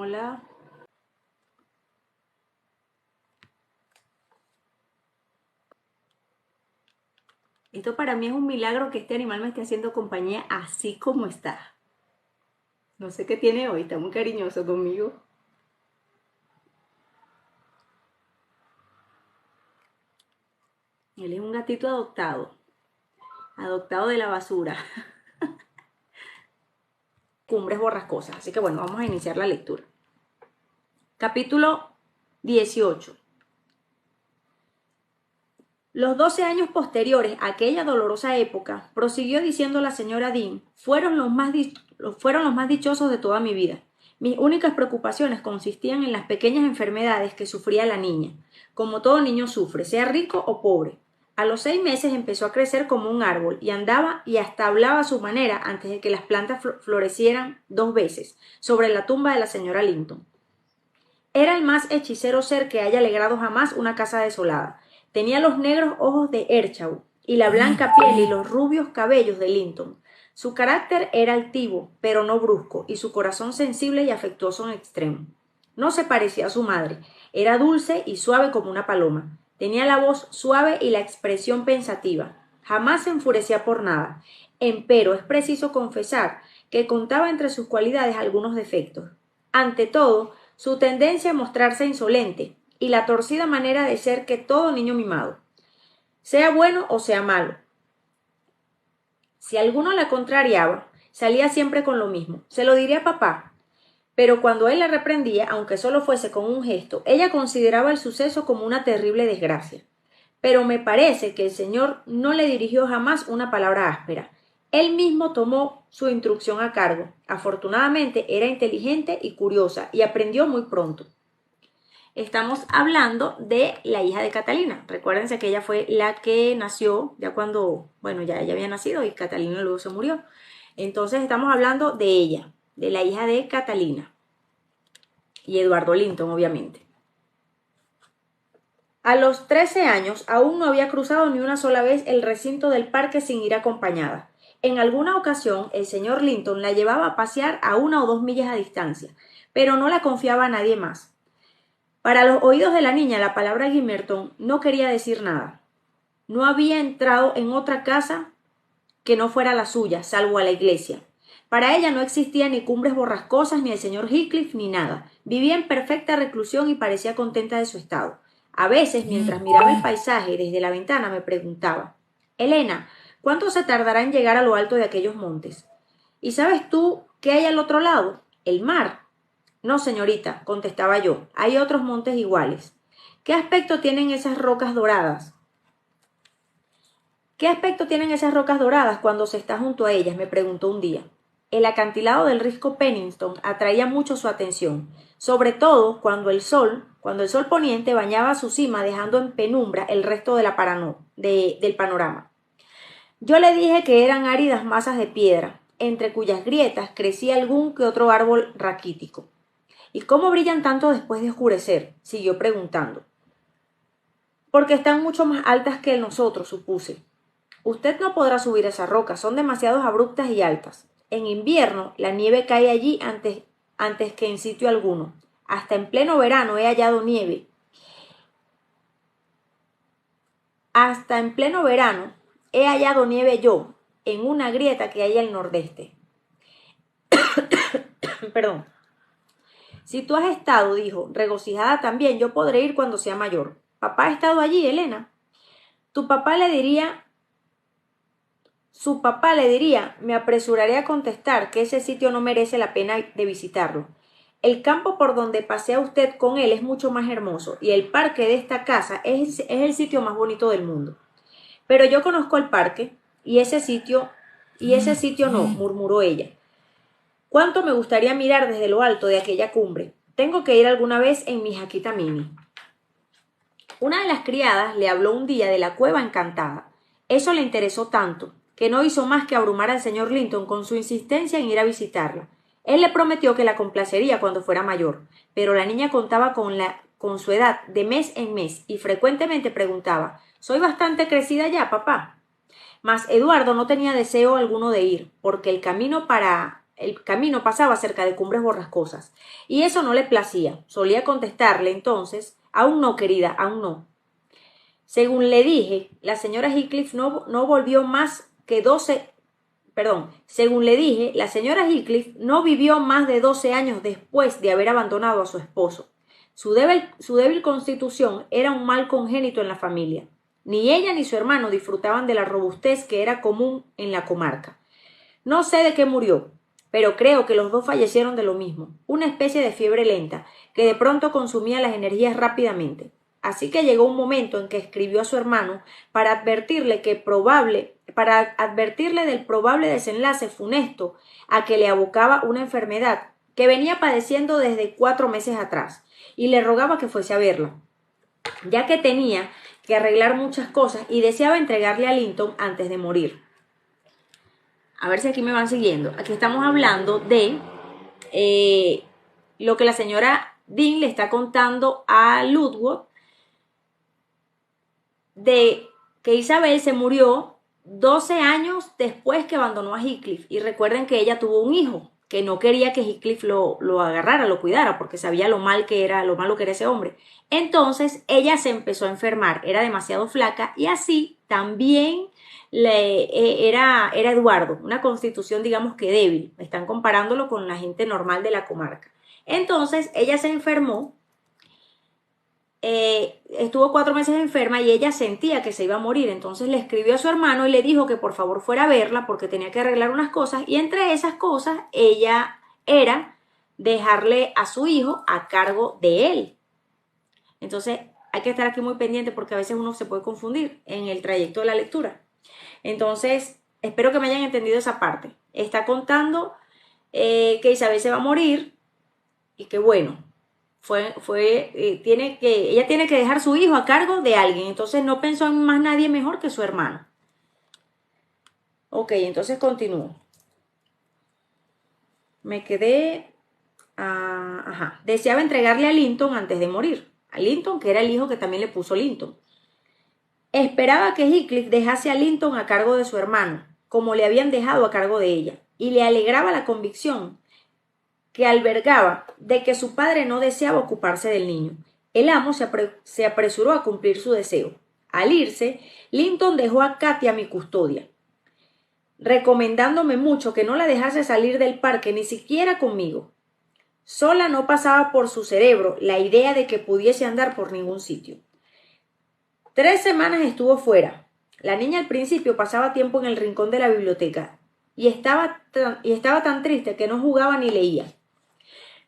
Hola. Esto para mí es un milagro que este animal me esté haciendo compañía así como está. No sé qué tiene hoy, está muy cariñoso conmigo. Él es un gatito adoptado de la basura. Cumbres borrascosas. Así que bueno, vamos a iniciar la lectura. Capítulo 18. Los 12 años posteriores a aquella dolorosa época, prosiguió diciendo la señora Dean, fueron los más dichosos de toda mi vida. Mis únicas preocupaciones consistían en las pequeñas enfermedades que sufría la niña, como todo niño sufre, sea rico o pobre. A los 6 meses empezó a crecer como un árbol y andaba y hasta hablaba a su manera antes de que las plantas florecieran 2 veces sobre la tumba de la señora Linton. Era el más hechicero ser que haya alegrado jamás una casa desolada. Tenía los negros ojos de Earnshaw y la blanca piel y los rubios cabellos de Linton. Su carácter era altivo, pero no brusco, y su corazón sensible y afectuoso en extremo. No se parecía a su madre, era dulce y suave como una paloma. Tenía la voz suave y la expresión pensativa. Jamás se enfurecía por nada. Empero es preciso confesar que contaba entre sus cualidades algunos defectos. Ante todo, su tendencia a mostrarse insolente y la torcida manera de ser que todo niño mimado, sea bueno o sea malo. Si alguno la contrariaba, salía siempre con lo mismo. Se lo diría a papá. Pero cuando él la reprendía, aunque solo fuese con un gesto, ella consideraba el suceso como una terrible desgracia. Pero me parece que el Señor no le dirigió jamás una palabra áspera. Él mismo tomó su instrucción a cargo. Afortunadamente era inteligente y curiosa y aprendió muy pronto. Estamos hablando de la hija de Catalina. Recuérdense que ella fue la que nació ya cuando, bueno, ya ella había nacido y Catalina luego se murió. Entonces estamos hablando de ella, de la hija de Catalina y Eduardo Linton, obviamente. A los 13 años aún no había cruzado ni una sola vez el recinto del parque sin ir acompañada. En alguna ocasión el señor Linton la llevaba a pasear a 1 o 2 millas a distancia, pero no la confiaba a nadie más. Para los oídos de la niña la palabra Gimmerton no quería decir nada. No había entrado en otra casa que no fuera la suya, salvo a la iglesia. Para ella no existía ni Cumbres Borrascosas, ni el señor Heathcliff, ni nada. Vivía en perfecta reclusión y parecía contenta de su estado. A veces, mientras miraba el paisaje desde la ventana, me preguntaba: Elena, ¿cuánto se tardará en llegar a lo alto de aquellos montes? ¿Y sabes tú qué hay al otro lado? El mar. No, señorita, contestaba yo, hay otros montes iguales. ¿Qué aspecto tienen esas rocas doradas? ¿Qué aspecto tienen esas rocas doradas cuando se está junto a ellas? Me preguntó un día. El acantilado del risco Pennington atraía mucho su atención, sobre todo cuando el sol poniente bañaba su cima dejando en penumbra el resto de del panorama. Yo le dije que eran áridas masas de piedra, entre cuyas grietas crecía algún que otro árbol raquítico. ¿Y cómo brillan tanto después de oscurecer? Siguió preguntando. Porque están mucho más altas que nosotros, supuse. Usted no podrá subir esas rocas, son demasiado abruptas y altas. En invierno la nieve cae allí antes que en sitio alguno. Hasta en pleno verano he hallado nieve. Hasta en pleno verano he hallado nieve yo, en una grieta que hay al nordeste. Perdón. Si tú has estado, dijo, regocijada también, yo podré ir cuando sea mayor. ¿Papá ha estado allí, Elena? Su papá le diría, me apresuraré a contestar que ese sitio no merece la pena de visitarlo. El campo por donde pasea usted con él es mucho más hermoso y el parque de esta casa es el sitio más bonito del mundo. Pero yo conozco el parque y ese sitio no, murmuró ella. ¿Cuánto me gustaría mirar desde lo alto de aquella cumbre? Tengo que ir alguna vez en mi jaquita mini. Una de las criadas le habló un día de la cueva encantada. Eso le interesó tanto que no hizo más que abrumar al señor Linton con su insistencia en ir a visitarla. Él le prometió que la complacería cuando fuera mayor, pero la niña contaba con su edad de mes en mes y frecuentemente preguntaba: ¿Soy bastante crecida ya, papá? Mas Eduardo no tenía deseo alguno de ir, porque el camino para el camino pasaba cerca de cumbres borrascosas, y eso no le placía. Solía contestarle entonces, aún no, querida, aún no. Según le dije, la señora Heathcliff no volvió más que 12. Según le dije, la señora Heathcliff no vivió más de 12 años después de haber abandonado a su esposo. Su débil constitución era un mal congénito en la familia. Ni ella ni su hermano disfrutaban de la robustez que era común en la comarca. No sé de qué murió, pero creo que los dos fallecieron de lo mismo, una especie de fiebre lenta, que de pronto consumía las energías rápidamente. Así que llegó un momento en que escribió a su hermano para advertirle del probable desenlace funesto a que le abocaba una enfermedad que venía padeciendo desde 4 meses atrás, y le rogaba que fuese a verla, ya que tenía que arreglar muchas cosas y deseaba entregarle a Linton antes de morir. A ver si aquí me van siguiendo. Aquí estamos hablando de lo que la señora Dean le está contando a Ludwig, de que Isabel se murió 12 años después que abandonó a Heathcliff. Y recuerden que ella tuvo un hijo, que no quería que Heathcliff lo agarrara, lo cuidara, porque sabía lo malo que era ese hombre. Entonces ella se empezó a enfermar, era demasiado flaca, y así también era Eduardo, una constitución digamos que débil. Están comparándolo con la gente normal de la comarca. Entonces ella se enfermó, estuvo 4 meses enferma y ella sentía que se iba a morir. Entonces le escribió a su hermano y le dijo que por favor fuera a verla porque tenía que arreglar unas cosas, y entre esas cosas ella era dejarle a su hijo a cargo de él. Entonces hay que estar aquí muy pendiente porque a veces uno se puede confundir en el trayecto de la lectura. Entonces espero que me hayan entendido esa parte. Está contando que Isabel se va a morir y que bueno, ella tiene que dejar su hijo a cargo de alguien. Entonces no pensó en más nadie mejor que su hermano. Ok, entonces continúo. Me quedé... Deseaba entregarle a Linton antes de morir. A Linton, que era el hijo que también le puso Linton. Esperaba que Heathcliff dejase a Linton a cargo de su hermano, como le habían dejado a cargo de ella, y le alegraba la convicción que albergaba de que su padre no deseaba ocuparse del niño. El amo se apresuró a cumplir su deseo. Al irse, Linton dejó a Katy a mi custodia, recomendándome mucho que no la dejase salir del parque ni siquiera conmigo. Sola no pasaba por su cerebro la idea de que pudiese andar por ningún sitio. 3 semanas estuvo fuera. La niña al principio pasaba tiempo en el rincón de la biblioteca y estaba tan triste que no jugaba ni leía.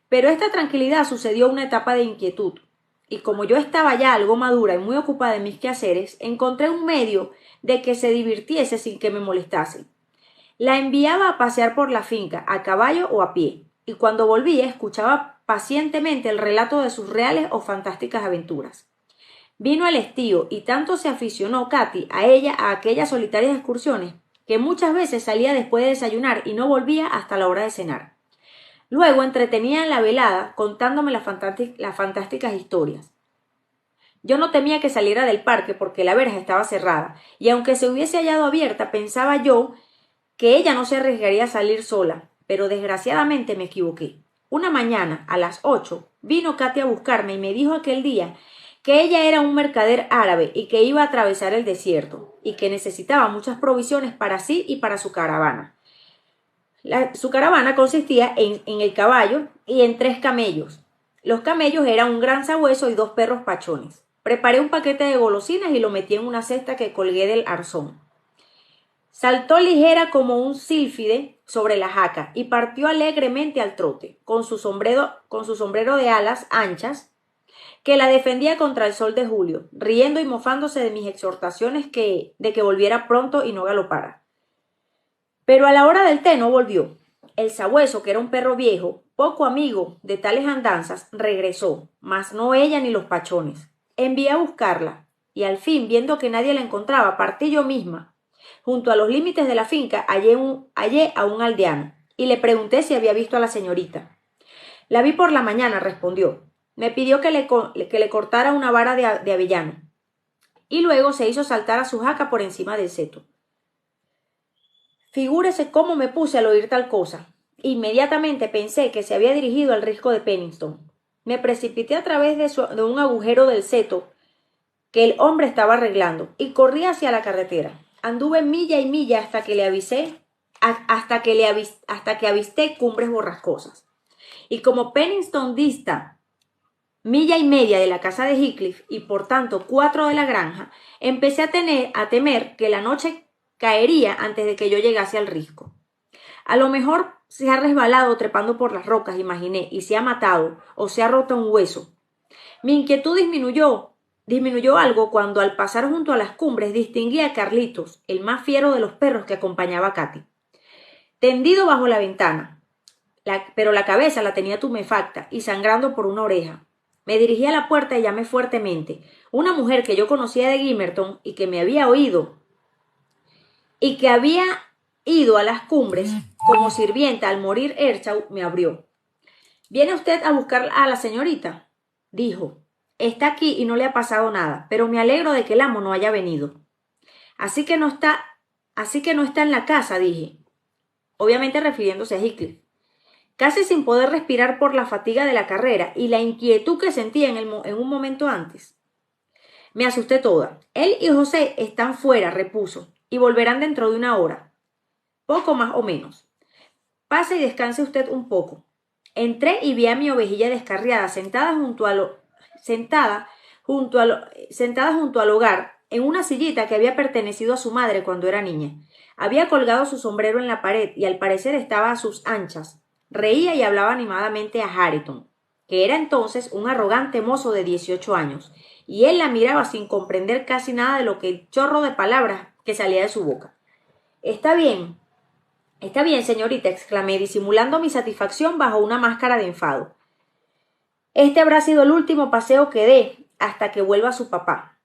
Pero esta tranquilidad sucedió una etapa de inquietud, y como yo estaba ya algo madura y muy ocupada en mis quehaceres, encontré un medio de que se divirtiese sin que me molestase. La enviaba a pasear por la finca, a caballo o a pie, y cuando volvía escuchaba pacientemente el relato de sus reales o fantásticas aventuras. Vino el estío y tanto se aficionó Katy a aquellas solitarias excursiones, que muchas veces salía después de desayunar y no volvía hasta la hora de cenar. Luego entretenía en la velada contándome las fantásticas historias. Yo no temía que saliera del parque porque la verja estaba cerrada, y aunque se hubiese hallado abierta, pensaba yo que ella no se arriesgaría a salir sola, pero desgraciadamente me equivoqué. Una mañana, a las 8, vino Katy a buscarme y me dijo aquel día que ella era un mercader árabe y que iba a atravesar el desierto, y que necesitaba muchas provisiones para sí y para su caravana. Su caravana consistía en el caballo y en 3 camellos. Los camellos eran un gran sabueso y 2 perros pachones. Preparé un paquete de golosinas y lo metí en una cesta que colgué del arzón. Saltó ligera como un sílfide sobre la jaca y partió alegremente al trote, con su sombrero de alas anchas, que la defendía contra el sol de julio, riendo y mofándose de mis exhortaciones de que volviera pronto y no galopara. Pero a la hora del té no volvió. El sabueso, que era un perro viejo, poco amigo de tales andanzas, regresó, mas no ella ni los pachones. Envié a buscarla, y al fin, viendo que nadie la encontraba, partí yo misma. Junto a los límites de la finca hallé a un aldeano, y le pregunté si había visto a la señorita. La vi por la mañana, respondió. Me pidió que le cortara una vara de avellano, y luego se hizo saltar a su jaca por encima del seto. Figúrese cómo me puse al oír tal cosa. Inmediatamente pensé que se había dirigido al risco de Pennington. Me precipité a través de un agujero del seto que el hombre estaba arreglando y corrí hacia la carretera. Anduve milla y milla hasta que avisté Cumbres Borrascosas. Y como Pennington dista milla y media de la casa de Heathcliff y por tanto 4 de la granja, empecé a temer que la noche caería antes de que yo llegase al risco. A lo mejor se ha resbalado trepando por las rocas, imaginé, y se ha matado o se ha roto un hueso. Mi inquietud disminuyó algo cuando al pasar junto a las cumbres distinguí a Carlitos, el más fiero de los perros que acompañaba a Katy, tendido bajo la ventana, pero la cabeza la tenía tumefacta y sangrando por una oreja. Me dirigí a la puerta y llamé fuertemente. Una mujer que yo conocía de Gimmerton y que me había oído y que había ido a las cumbres como sirvienta al morir Earnshaw, me abrió. ¿Viene usted a buscar a la señorita?, dijo. Está aquí y no le ha pasado nada, pero me alegro de que el amo no haya venido. Así que no está en la casa, dije, obviamente refiriéndose a Heathcliff. Casi sin poder respirar por la fatiga de la carrera y la inquietud que sentía en un momento antes. Me asusté toda. Él y José están fuera, repuso, y volverán dentro de una hora. Poco más o menos. Pase y descanse usted un poco. Entré y vi a mi ovejilla descarriada sentada junto al hogar, en una sillita que había pertenecido a su madre cuando era niña. Había colgado su sombrero en la pared y al parecer estaba a sus anchas. Reía y hablaba animadamente a Hareton, que era entonces un arrogante mozo de 18 años, y él la miraba sin comprender casi nada de lo que el chorro de palabras que salía de su boca. Está bien, señorita, exclamé, disimulando mi satisfacción bajo una máscara de enfado. Este habrá sido el último paseo que dé hasta que vuelva su papá.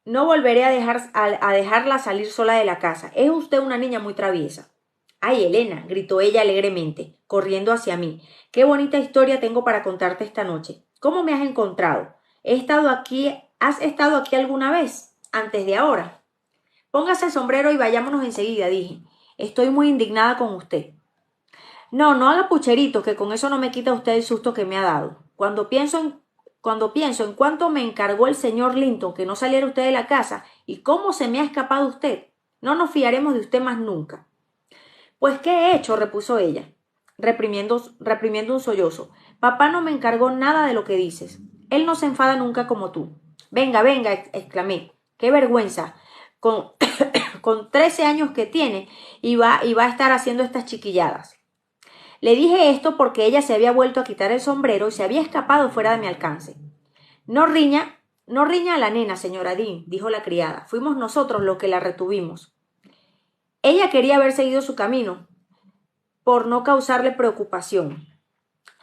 No volveré a dejarla salir sola de la casa. Es usted una niña muy traviesa. ¡Ay, Elena! Gritó ella alegremente, corriendo hacia mí. ¡Qué bonita historia tengo para contarte esta noche! ¿Cómo me has encontrado? ¿Has estado aquí alguna vez? Antes de ahora. Póngase el sombrero y vayámonos enseguida, dije. Estoy muy indignada con usted. No haga pucheritos, que con eso no me quita usted el susto que me ha dado. Cuando pienso en cuánto me encargó el señor Linton que no saliera usted de la casa y cómo se me ha escapado usted, no nos fiaremos de usted más nunca. Pues, ¿qué he hecho?, repuso ella, reprimiendo un sollozo. Papá no me encargó nada de lo que dices. Él no se enfada nunca como tú. Venga, exclamé. ¡Qué vergüenza! Con 13 años que tiene y va a estar haciendo estas chiquilladas. Le dije esto porque ella se había vuelto a quitar el sombrero y se había escapado fuera de mi alcance. No riña a la nena, señora Dean, dijo la criada. Fuimos nosotros los que la retuvimos. Ella quería haber seguido su camino, por no causarle preocupación.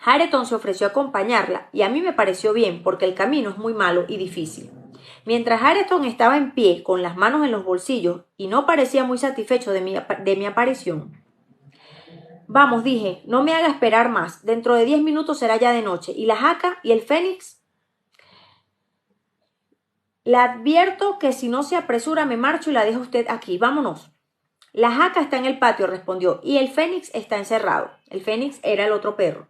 Hareton se ofreció a acompañarla, y a mí me pareció bien, porque el camino es muy malo y difícil. Mientras Hareton estaba en pie, con las manos en los bolsillos, y no parecía muy satisfecho de mi aparición. Vamos, dije, no me haga esperar más. Dentro de 10 minutos será ya de noche. ¿Y la jaca y el fénix? Le advierto que si no se apresura me marcho y la dejo usted aquí. Vámonos. La jaca está en el patio, respondió, y el fénix está encerrado. El fénix era el otro perro.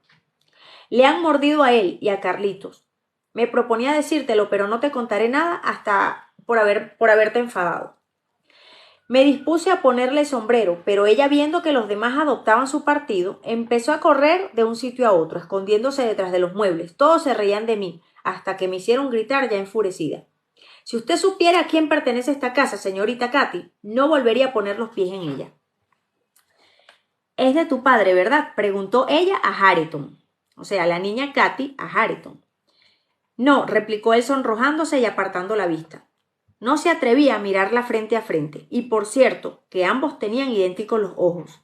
Le han mordido a él y a Carlitos. Me proponía decírtelo, pero no te contaré nada hasta por haberte enfadado. Me dispuse a ponerle el sombrero, pero ella, viendo que los demás adoptaban su partido, empezó a correr de un sitio a otro, escondiéndose detrás de los muebles. Todos se reían de mí, hasta que me hicieron gritar ya enfurecida. Si usted supiera a quién pertenece esta casa, señorita Katy, no volvería a poner los pies en ella. Es de tu padre, ¿verdad?, preguntó ella a Hareton. O sea, la niña Katy a Hareton. No, replicó él sonrojándose y apartando la vista. No se atrevía a mirarla frente a frente, y por cierto, que ambos tenían idénticos los ojos.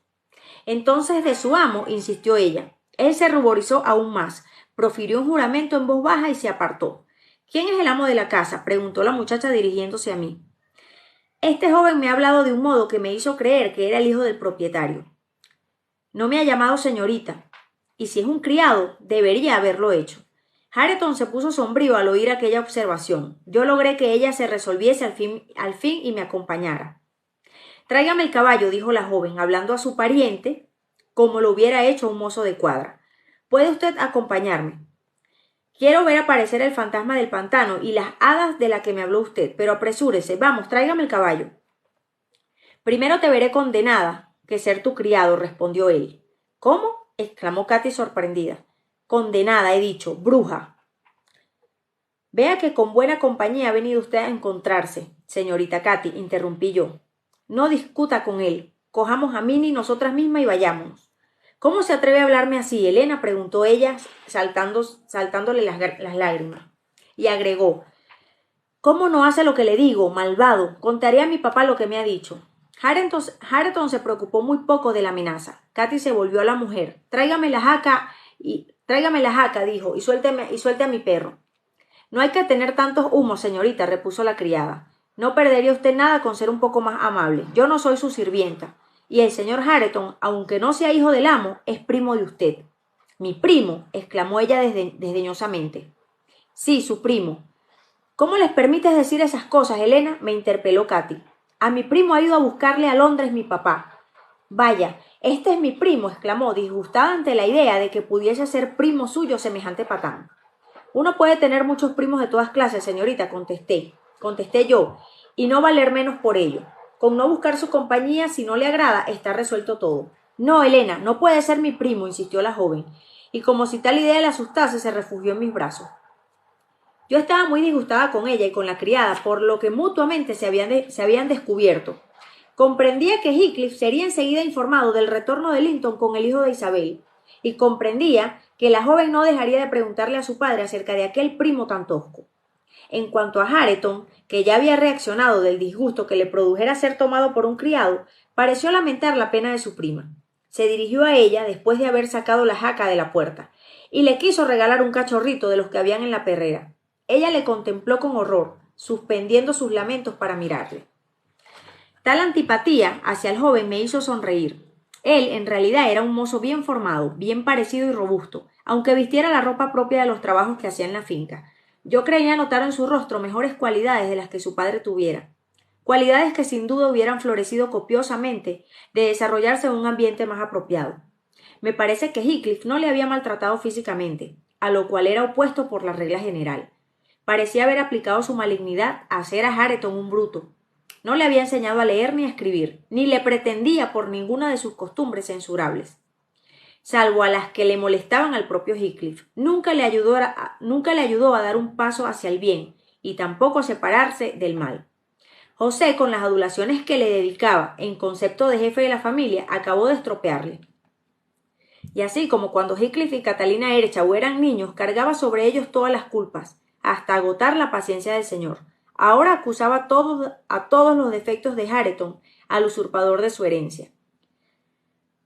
Entonces de su amo, insistió ella. Él se ruborizó aún más, profirió un juramento en voz baja y se apartó. ¿Quién es el amo de la casa?, preguntó la muchacha dirigiéndose a mí. Este joven me ha hablado de un modo que me hizo creer que era el hijo del propietario. No me ha llamado señorita, y si es un criado, debería haberlo hecho. Hareton se puso sombrío al oír aquella observación. Yo logré que ella se resolviese al fin y me acompañara. Tráigame el caballo, dijo la joven, hablando a su pariente, como lo hubiera hecho un mozo de cuadra. ¿Puede usted acompañarme? Quiero ver aparecer el fantasma del pantano y las hadas de la que me habló usted, pero apresúrese, vamos, tráigame el caballo. Primero te veré condenada que ser tu criado, respondió él. ¿Cómo? Exclamó Katy sorprendida. Condenada, he dicho, bruja. Vea que con buena compañía ha venido usted a encontrarse, señorita Katy, interrumpí yo. No discuta con él. Cojamos a Minnie nosotras mismas y vayámonos. ¿Cómo se atreve a hablarme así, Elena? Preguntó ella, saltándole las lágrimas. Y agregó, ¿cómo no hace lo que le digo, malvado? Contaré a mi papá lo que me ha dicho. Hareton se preocupó muy poco de la amenaza. Katy se volvió a la mujer. Tráigame la jaca, dijo, y suelte a mi perro. No hay que tener tantos humos, señorita, repuso la criada. No perdería usted nada con ser un poco más amable. Yo no soy su sirvienta. Y el señor Hareton, aunque no sea hijo del amo, es primo de usted. Mi primo, exclamó ella desdeñosamente. Sí, su primo. ¿Cómo les permites decir esas cosas, Elena? Me interpeló Katy. A mi primo ha ido a buscarle a Londres mi papá. Vaya, este es mi primo, exclamó, disgustada ante la idea de que pudiese ser primo suyo semejante patán. Uno puede tener muchos primos de todas clases, señorita, contesté yo, y no valer menos por ello. Con no buscar su compañía, si no le agrada, está resuelto todo. No, Elena, no puede ser mi primo, insistió la joven, y como si tal idea le asustase, se refugió en mis brazos. Yo estaba muy disgustada con ella y con la criada, por lo que mutuamente se habían descubierto. Comprendía que Heathcliff sería enseguida informado del retorno de Linton con el hijo de Isabel, y comprendía que la joven no dejaría de preguntarle a su padre acerca de aquel primo tan tosco. En cuanto a Hareton, que ya había reaccionado del disgusto que le produjera ser tomado por un criado, pareció lamentar la pena de su prima. Se dirigió a ella después de haber sacado la jaca de la puerta, y le quiso regalar un cachorrito de los que habían en la perrera. Ella le contempló con horror, suspendiendo sus lamentos para mirarle. Tal antipatía hacia el joven me hizo sonreír. Él, en realidad, era un mozo bien formado, bien parecido y robusto, aunque vistiera la ropa propia de los trabajos que hacía en la finca. Yo creía notar en su rostro mejores cualidades de las que su padre tuviera, cualidades que sin duda hubieran florecido copiosamente de desarrollarse en un ambiente más apropiado. Me parece que Heathcliff no le había maltratado físicamente, a lo cual era opuesto por la regla general. Parecía haber aplicado su malignidad a hacer a Hareton un bruto. No le había enseñado a leer ni a escribir, ni le pretendía por ninguna de sus costumbres censurables, salvo a las que le molestaban al propio Heathcliff. Nunca le ayudó a dar un paso hacia el bien, y tampoco a separarse del mal. José, con las adulaciones que le dedicaba en concepto de jefe de la familia, acabó de estropearle. Y así como cuando Heathcliff y Catalina Erchaw eran niños, cargaba sobre ellos todas las culpas, hasta agotar la paciencia del señor. Ahora acusaba a todos los defectos de Hareton al usurpador de su herencia.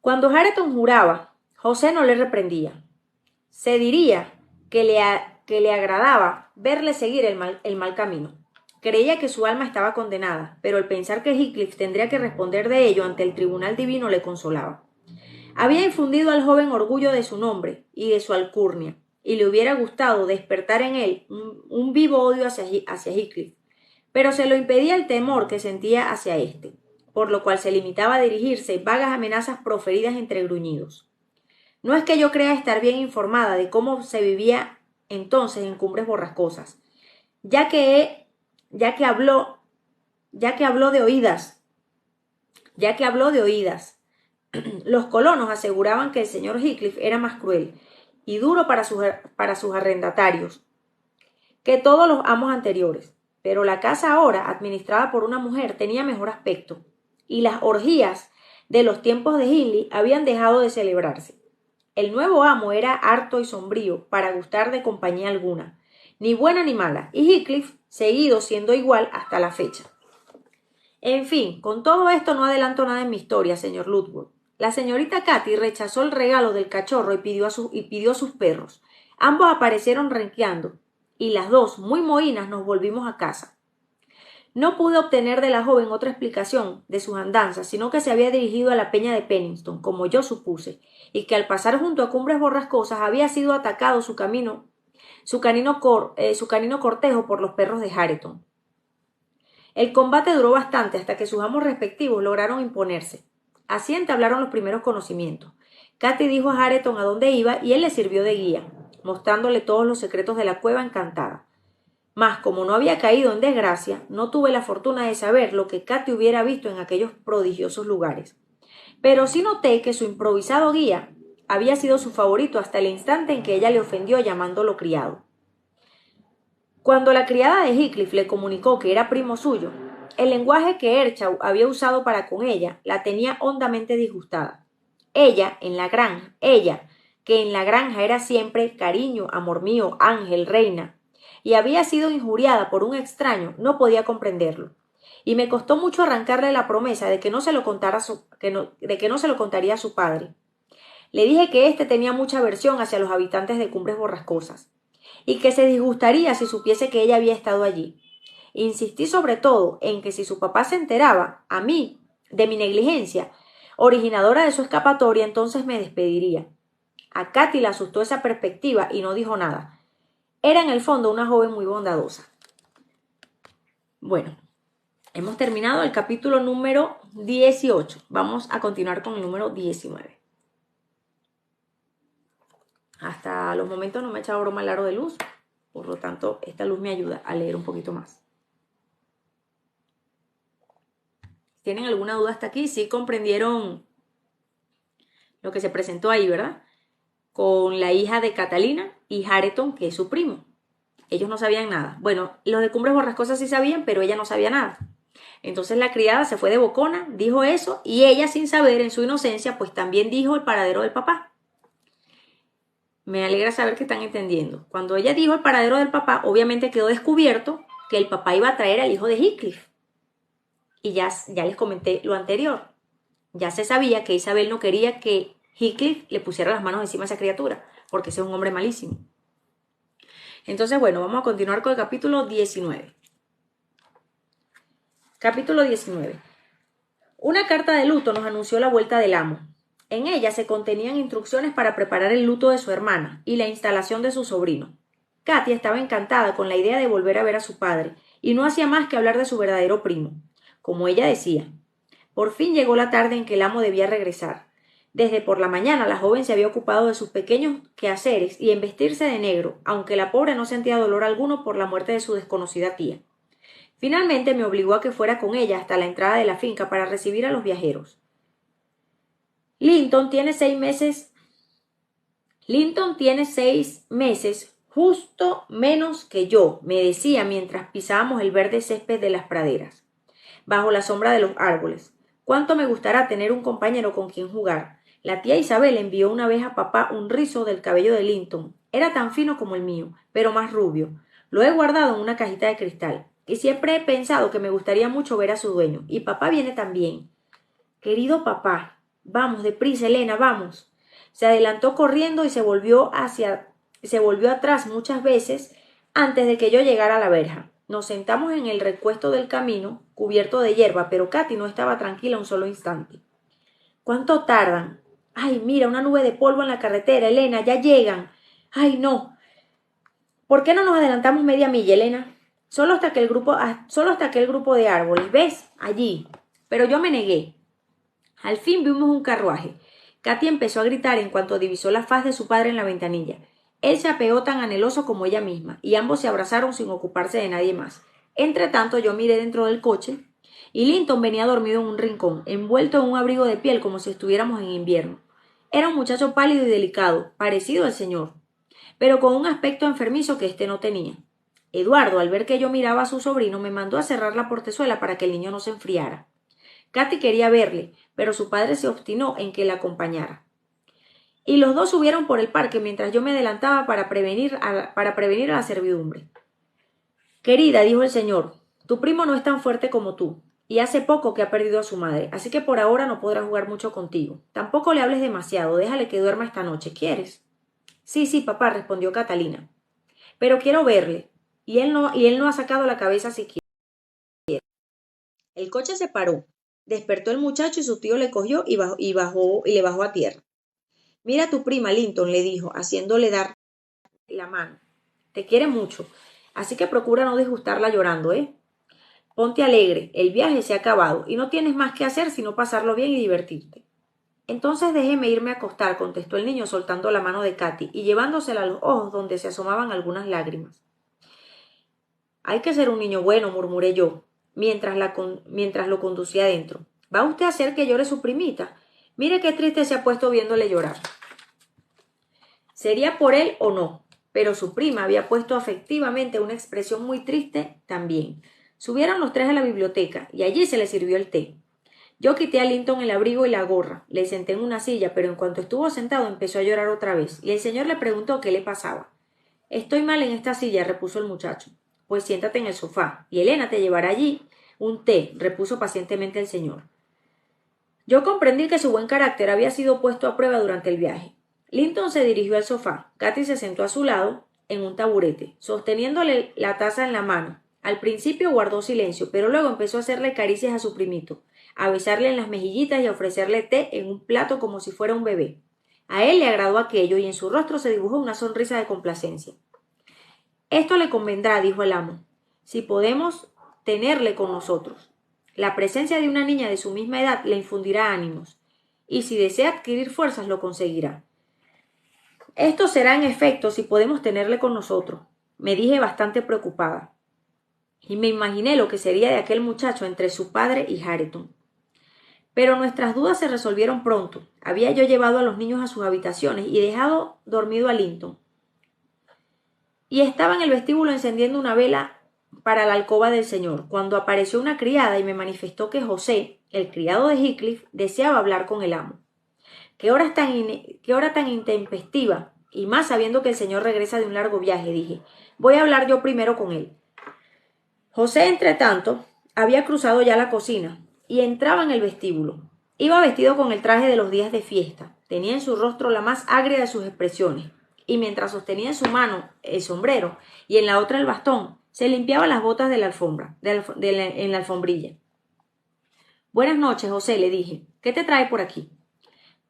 Cuando Hareton juraba, José no le reprendía. Se diría que le agradaba verle seguir el mal camino. Creía que su alma estaba condenada, pero el pensar que Heathcliff tendría que responder de ello ante el tribunal divino le consolaba. Había infundido al joven orgullo de su nombre y de su alcurnia, y le hubiera gustado despertar en él un vivo odio hacia Heathcliff, pero se lo impedía el temor que sentía hacia éste, por lo cual se limitaba a dirigirse vagas amenazas proferidas entre gruñidos. No es que yo crea estar bien informada de cómo se vivía entonces en Cumbres Borrascosas, ya que habló de oídas. Los colonos aseguraban que el señor Heathcliff era más cruel y duro para sus arrendatarios que todos los amos anteriores, pero la casa ahora, administrada por una mujer, tenía mejor aspecto, y las orgías de los tiempos de Hindley habían dejado de celebrarse. El nuevo amo era harto y sombrío para gustar de compañía alguna, ni buena ni mala, y Heathcliff seguido siendo igual hasta la fecha. En fin, con todo esto no adelanto nada en mi historia, señor Ludwig. La señorita Katy rechazó el regalo del cachorro y pidió a sus perros. Ambos aparecieron renqueando, y las dos, muy mohínas, nos volvimos a casa. No pude obtener de la joven otra explicación de sus andanzas, sino que se había dirigido a la peña de Penniston, como yo supuse, y que al pasar junto a Cumbres Borrascosas había sido atacado su canino cortejo por los perros de Hareton. El combate duró bastante hasta que sus amos respectivos lograron imponerse. Así entablaron los primeros conocimientos. Katy dijo a Hareton a dónde iba y él le sirvió de guía, mostrándole todos los secretos de la cueva encantada. Mas, como no había caído en desgracia, no tuve la fortuna de saber lo que Katy hubiera visto en aquellos prodigiosos lugares. Pero sí noté que su improvisado guía había sido su favorito hasta el instante en que ella le ofendió llamándolo criado. Cuando la criada de Heathcliff le comunicó que era primo suyo, el lenguaje que Earnshaw había usado para con ella la tenía hondamente disgustada. Ella, que en la granja era siempre cariño, amor mío, ángel, reina, y había sido injuriada por un extraño, no podía comprenderlo. Y me costó mucho arrancarle la promesa de que no se lo contaría a su padre. Le dije que éste tenía mucha aversión hacia los habitantes de Cumbres Borrascosas, y que se disgustaría si supiese que ella había estado allí. Insistí sobre todo en que si su papá se enteraba, a mí, de mi negligencia, originadora de su escapatoria, entonces me despediría. A Katy le asustó esa perspectiva y no dijo nada. Era en el fondo una joven muy bondadosa. Bueno, hemos terminado el capítulo número 18. Vamos a continuar con el número 19. Hasta los momentos no me he echado broma el aro de luz, por lo tanto, esta luz me ayuda a leer un poquito más. ¿Tienen alguna duda hasta aquí? Sí comprendieron lo que se presentó ahí, ¿verdad? Con la hija de Catalina y Hareton, que es su primo. Ellos no sabían nada. Bueno, los de Cumbres Borrascosas sí sabían, pero ella no sabía nada. Entonces la criada se fue de bocona, dijo eso, y ella, sin saber, en su inocencia, pues también dijo el paradero del papá. Me alegra saber que están entendiendo. Cuando ella dijo el paradero del papá, obviamente quedó descubierto que el papá iba a traer al hijo de Heathcliff. Y ya les comenté lo anterior. Ya se sabía que Isabel no quería que Heathcliff le pusiera las manos encima a esa criatura, porque ese es un hombre malísimo. Entonces, bueno, vamos a continuar con el capítulo 19. Capítulo 19. Una carta de luto nos anunció la vuelta del amo. En ella se contenían instrucciones para preparar el luto de su hermana y la instalación de su sobrino. Katy estaba encantada con la idea de volver a ver a su padre, y no hacía más que hablar de su verdadero primo. Como ella decía, por fin llegó la tarde en que el amo debía regresar. Desde por la mañana la joven se había ocupado de sus pequeños quehaceres y en vestirse de negro, aunque la pobre no sentía dolor alguno por la muerte de su desconocida tía. Finalmente me obligó a que fuera con ella hasta la entrada de la finca para recibir a los viajeros. Linton tiene 6 meses, justo menos que yo, me decía mientras pisábamos el verde césped de las praderas, bajo la sombra de los árboles. Cuánto me gustará tener un compañero con quien jugar. La tía Isabel envió una vez a papá un rizo del cabello de Linton. Era tan fino como el mío, pero más rubio. Lo he guardado en una cajita de cristal, y siempre he pensado que me gustaría mucho ver a su dueño, y papá viene también. Querido papá, vamos, deprisa, Elena, vamos. Se adelantó corriendo y se volvió atrás muchas veces antes de que yo llegara a la verja. Nos sentamos en el recuesto del camino, cubierto de hierba, pero Katy no estaba tranquila un solo instante. ¿Cuánto tardan? Ay, mira, una nube de polvo en la carretera, Elena, ya llegan. Ay, no. ¿Por qué no nos adelantamos media milla, Elena? Solo hasta aquel grupo de árboles, ¿ves? Allí. Pero yo me negué. Al fin vimos un carruaje. Katy empezó a gritar en cuanto divisó la faz de su padre en la ventanilla. Él se apeó tan anheloso como ella misma, y ambos se abrazaron sin ocuparse de nadie más. Entretanto, yo miré dentro del coche, y Linton venía dormido en un rincón, envuelto en un abrigo de piel como si estuviéramos en invierno. Era un muchacho pálido y delicado, parecido al señor, pero con un aspecto enfermizo que éste no tenía. Eduardo, al ver que yo miraba a su sobrino, me mandó a cerrar la portezuela para que el niño no se enfriara. Katy quería verle, pero su padre se obstinó en que la acompañara. Y los dos subieron por el parque mientras yo me adelantaba para prevenir a la servidumbre. Querida, dijo el señor, tu primo no es tan fuerte como tú, y hace poco que ha perdido a su madre, así que por ahora no podrá jugar mucho contigo. Tampoco le hables demasiado, déjale que duerma esta noche, ¿quieres? Sí, papá, respondió Catalina. Pero quiero verle, y él no ha sacado la cabeza siquiera. El coche se paró. Despertó el muchacho y su tío le cogió y le bajó a tierra. Mira a tu prima, Linton, le dijo, haciéndole dar la mano. Te quiere mucho, así que procura no disgustarla llorando, ¿eh? Ponte alegre, el viaje se ha acabado y no tienes más que hacer sino pasarlo bien y divertirte. Entonces déjeme irme a acostar, contestó el niño soltando la mano de Katy y llevándosela a los ojos donde se asomaban algunas lágrimas. Hay que ser un niño bueno, murmuré yo, mientras lo conducía adentro. ¿Va usted a hacer que llore su primita? Mire qué triste se ha puesto viéndole llorar. Sería por él o no, pero su prima había puesto afectivamente una expresión muy triste también. Subieron los tres a la biblioteca y allí se le sirvió el té. Yo quité a Linton el abrigo y la gorra, le senté en una silla, pero en cuanto estuvo sentado empezó a llorar otra vez, y el señor le preguntó qué le pasaba. Estoy mal en esta silla, repuso el muchacho. Pues siéntate en el sofá, y Elena te llevará allí un té, repuso pacientemente el señor. Yo comprendí que su buen carácter había sido puesto a prueba durante el viaje. Linton se dirigió al sofá. Katy se sentó a su lado, en un taburete, sosteniéndole la taza en la mano. Al principio guardó silencio, pero luego empezó a hacerle caricias a su primito, a besarle en las mejillitas y a ofrecerle té en un plato como si fuera un bebé. A él le agradó aquello y en su rostro se dibujó una sonrisa de complacencia. Esto le convendrá, dijo el amo, si podemos tenerle con nosotros. La presencia de una niña de su misma edad le infundirá ánimos, y si desea adquirir fuerzas lo conseguirá. Esto será en efecto si podemos tenerle con nosotros, me dije bastante preocupada, y me imaginé lo que sería de aquel muchacho entre su padre y Hareton. Pero nuestras dudas se resolvieron pronto. Había yo llevado a los niños a sus habitaciones y dejado dormido a Linton. Y estaba en el vestíbulo encendiendo una vela para la alcoba del señor, cuando apareció una criada y me manifestó que José, el criado de Heathcliff, deseaba hablar con el amo. ¿Qué hora tan intempestiva? Y más sabiendo que el señor regresa de un largo viaje, dije. Voy a hablar yo primero con él. José, entretanto, había cruzado ya la cocina y entraba en el vestíbulo. Iba vestido con el traje de los días de fiesta. Tenía en su rostro la más agria de sus expresiones, y mientras sostenía en su mano el sombrero y en la otra el bastón, se limpiaba las botas de la alfombra, en la alfombrilla. Buenas noches, José, le dije. ¿Qué te trae por aquí?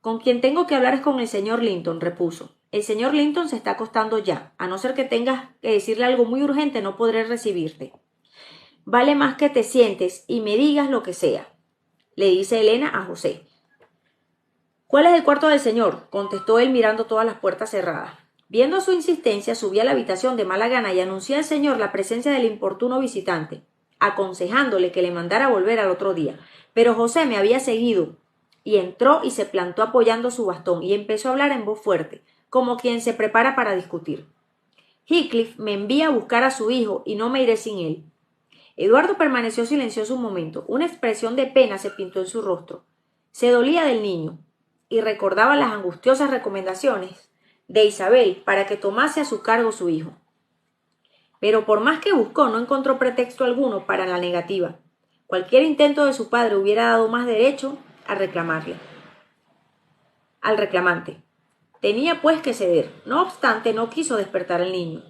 Con quien tengo que hablar es con el señor Linton, repuso. El señor Linton se está acostando ya. A no ser que tengas que decirle algo muy urgente, no podré recibirte. Vale más que te sientes y me digas lo que sea, le dice Elena a José. ¿Cuál es el cuarto del señor? Contestó él mirando todas las puertas cerradas. Viendo su insistencia, subí a la habitación de mala gana y anuncié al señor la presencia del importuno visitante, aconsejándole que le mandara volver al otro día. Pero José me había seguido y entró y se plantó apoyando su bastón y empezó a hablar en voz fuerte, como quien se prepara para discutir. Heathcliff me envía a buscar a su hijo y no me iré sin él. Eduardo permaneció silencioso un momento. Una expresión de pena se pintó en su rostro. Se dolía del niño y recordaba las angustiosas recomendaciones de Isabel para que tomase a su cargo su hijo. Pero por más que buscó, no encontró pretexto alguno para la negativa. Cualquier intento de su padre hubiera dado más derecho a reclamarle. Al reclamante. Tenía pues que ceder. No obstante, no quiso despertar al niño.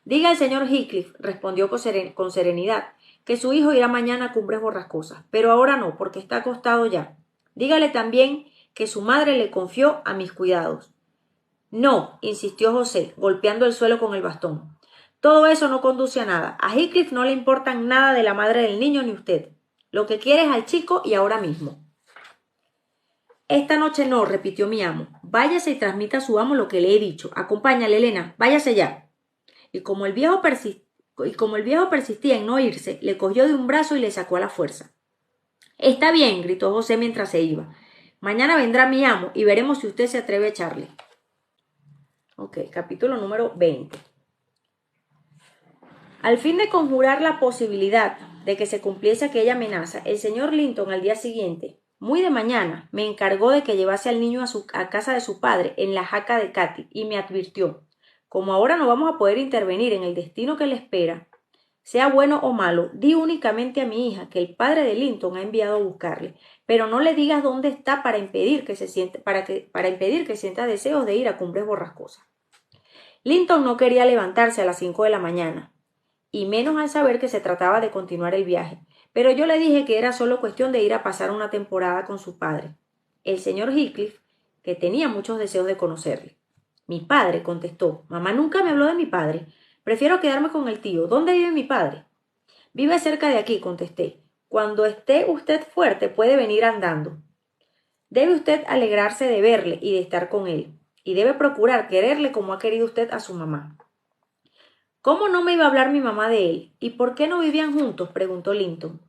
Diga al señor Heathcliff, respondió con serenidad, que su hijo irá mañana a Cumbres Borrascosas, pero ahora no, porque está acostado ya. Dígale también que su madre le confió a mis cuidados. No, insistió José, golpeando el suelo con el bastón. Todo eso no conduce a nada. A Heathcliff no le importan nada de la madre del niño ni usted. Lo que quiere es al chico y ahora mismo. Esta noche no, repitió mi amo. Váyase y transmita a su amo lo que le he dicho. Acompáñale, Elena, váyase ya. Y como el viejo persistía en no irse, le cogió de un brazo y le sacó a la fuerza. Está bien, gritó José mientras se iba. Mañana vendrá mi amo y veremos si usted se atreve a echarle. Ok, capítulo número 20. Al fin de conjurar la posibilidad de que se cumpliese aquella amenaza, el señor Linton al día siguiente, muy de mañana, me encargó de que llevase al niño a casa de su padre en la jaca de Katy y me advirtió: como ahora no vamos a poder intervenir en el destino que le espera, sea bueno o malo, di únicamente a mi hija que el padre de Linton ha enviado a buscarle, pero no le digas dónde está para impedir que sienta deseos de ir a Cumbres Borrascosas. Linton no quería levantarse a las 5 de la mañana, y menos al saber que se trataba de continuar el viaje, pero yo le dije que era solo cuestión de ir a pasar una temporada con su padre, el señor Heathcliff, que tenía muchos deseos de conocerle. Mi padre, contestó. Mamá nunca me habló de mi padre. Prefiero quedarme con el tío. ¿Dónde vive mi padre? Vive cerca de aquí, contesté. Cuando esté usted fuerte puede venir andando. Debe usted alegrarse de verle y de estar con él, y debe procurar quererle como ha querido usted a su mamá. ¿Cómo no me iba a hablar mi mamá de él? ¿Y por qué no vivían juntos?, preguntó Linton.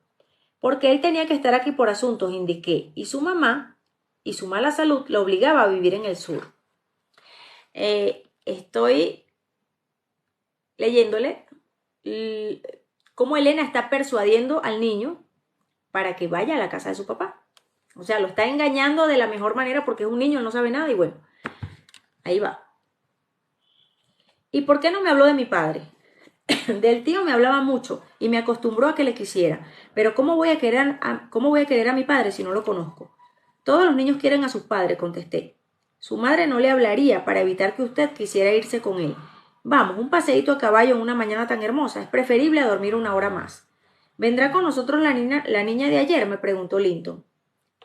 Porque él tenía que estar aquí por asuntos, indiqué, y su mamá y su mala salud lo obligaba a vivir en el sur. Estoy leyéndole cómo Elena está persuadiendo al niño para que vaya a la casa de su papá. O sea, lo está engañando de la mejor manera porque es un niño, no sabe nada y bueno, ahí va. ¿Y por qué no me habló de mi padre? Del tío me hablaba mucho y me acostumbró a que le quisiera, pero ¿cómo voy a querer a mi padre si no lo conozco? Todos los niños quieren a sus padres, contesté. Su madre no le hablaría para evitar que usted quisiera irse con él. Vamos, un paseíto a caballo en una mañana tan hermosa es preferible a dormir una hora más. ¿Vendrá con nosotros la niña de ayer?, me preguntó Linton.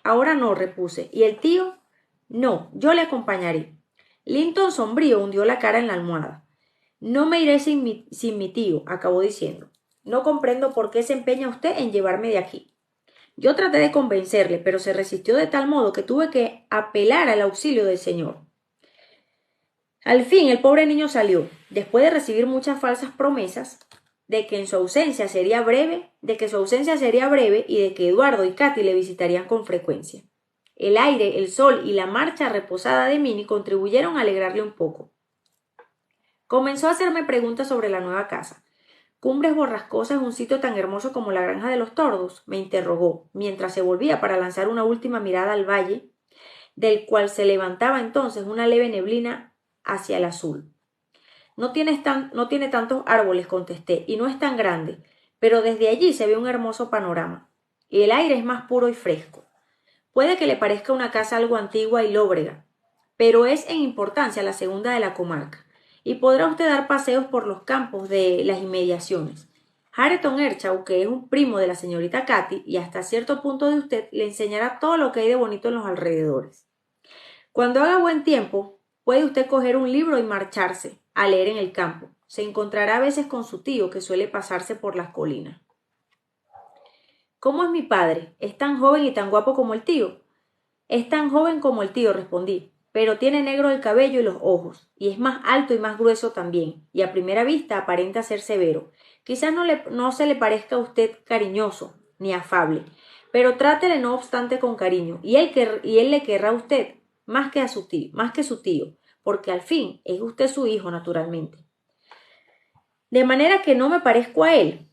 Ahora no, repuse. ¿Y el tío? No, yo le acompañaré. Linton, sombrío, hundió la cara en la almohada. No me iré sin mi tío, acabó diciendo. No comprendo por qué se empeña usted en llevarme de aquí. Yo traté de convencerle, pero se resistió de tal modo que tuve que apelar al auxilio del señor. Al fin el pobre niño salió, después de recibir muchas falsas promesas de que su ausencia sería breve y de que Eduardo y Katy le visitarían con frecuencia. El aire, el sol y la marcha reposada de Minnie contribuyeron a alegrarle un poco. Comenzó a hacerme preguntas sobre la nueva casa. ¿Cumbres Borrascosas es un sitio tan hermoso como la Granja de los Tordos?, me interrogó, mientras se volvía para lanzar una última mirada al valle, del cual se levantaba entonces una leve neblina hacia el azul. No tiene tantos árboles, contesté, y no es tan grande, pero desde allí se ve un hermoso panorama. Y el aire es más puro y fresco. Puede que le parezca una casa algo antigua y lóbrega, pero es en importancia la segunda de la comarca, y podrá usted dar paseos por los campos de las inmediaciones. Hareton Earnshaw, que es un primo de la señorita Katy y hasta cierto punto de usted, le enseñará todo lo que hay de bonito en los alrededores. Cuando haga buen tiempo, puede usted coger un libro y marcharse a leer en el campo. Se encontrará a veces con su tío, que suele pasarse por las colinas. ¿Cómo es mi padre? ¿Es tan joven y tan guapo como el tío? Es tan joven como el tío, respondí, pero tiene negro el cabello y los ojos, y es más alto y más grueso también, y a primera vista aparenta ser severo. Quizás no se le parezca a usted cariñoso ni afable, pero trátele no obstante con cariño, y él le querrá a usted más que su tío, porque al fin es usted su hijo, naturalmente. De manera que no me parezco a él,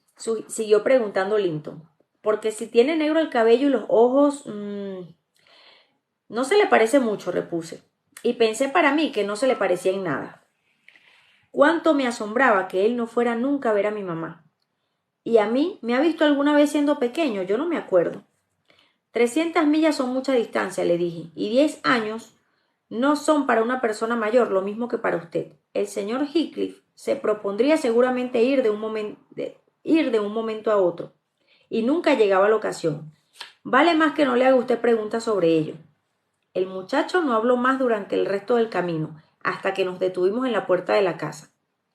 siguió preguntando Linton, porque si tiene negro el cabello y los ojos, no se le parece mucho, repuse, y pensé para mí que no se le parecía en nada. Cuánto me asombraba que él no fuera nunca a ver a mi mamá. ¿Y a mí? ¿Me ha visto alguna vez siendo pequeño? Yo no me acuerdo. 300 millas son mucha distancia, le dije, y 10 años no son para una persona mayor lo mismo que para usted. El señor Heathcliff se propondría seguramente ir de un momento a otro, y nunca llegaba la ocasión. Vale más que no le haga usted preguntas sobre ello. El muchacho no habló más durante el resto del camino, hasta que nos detuvimos en la puerta de la casa.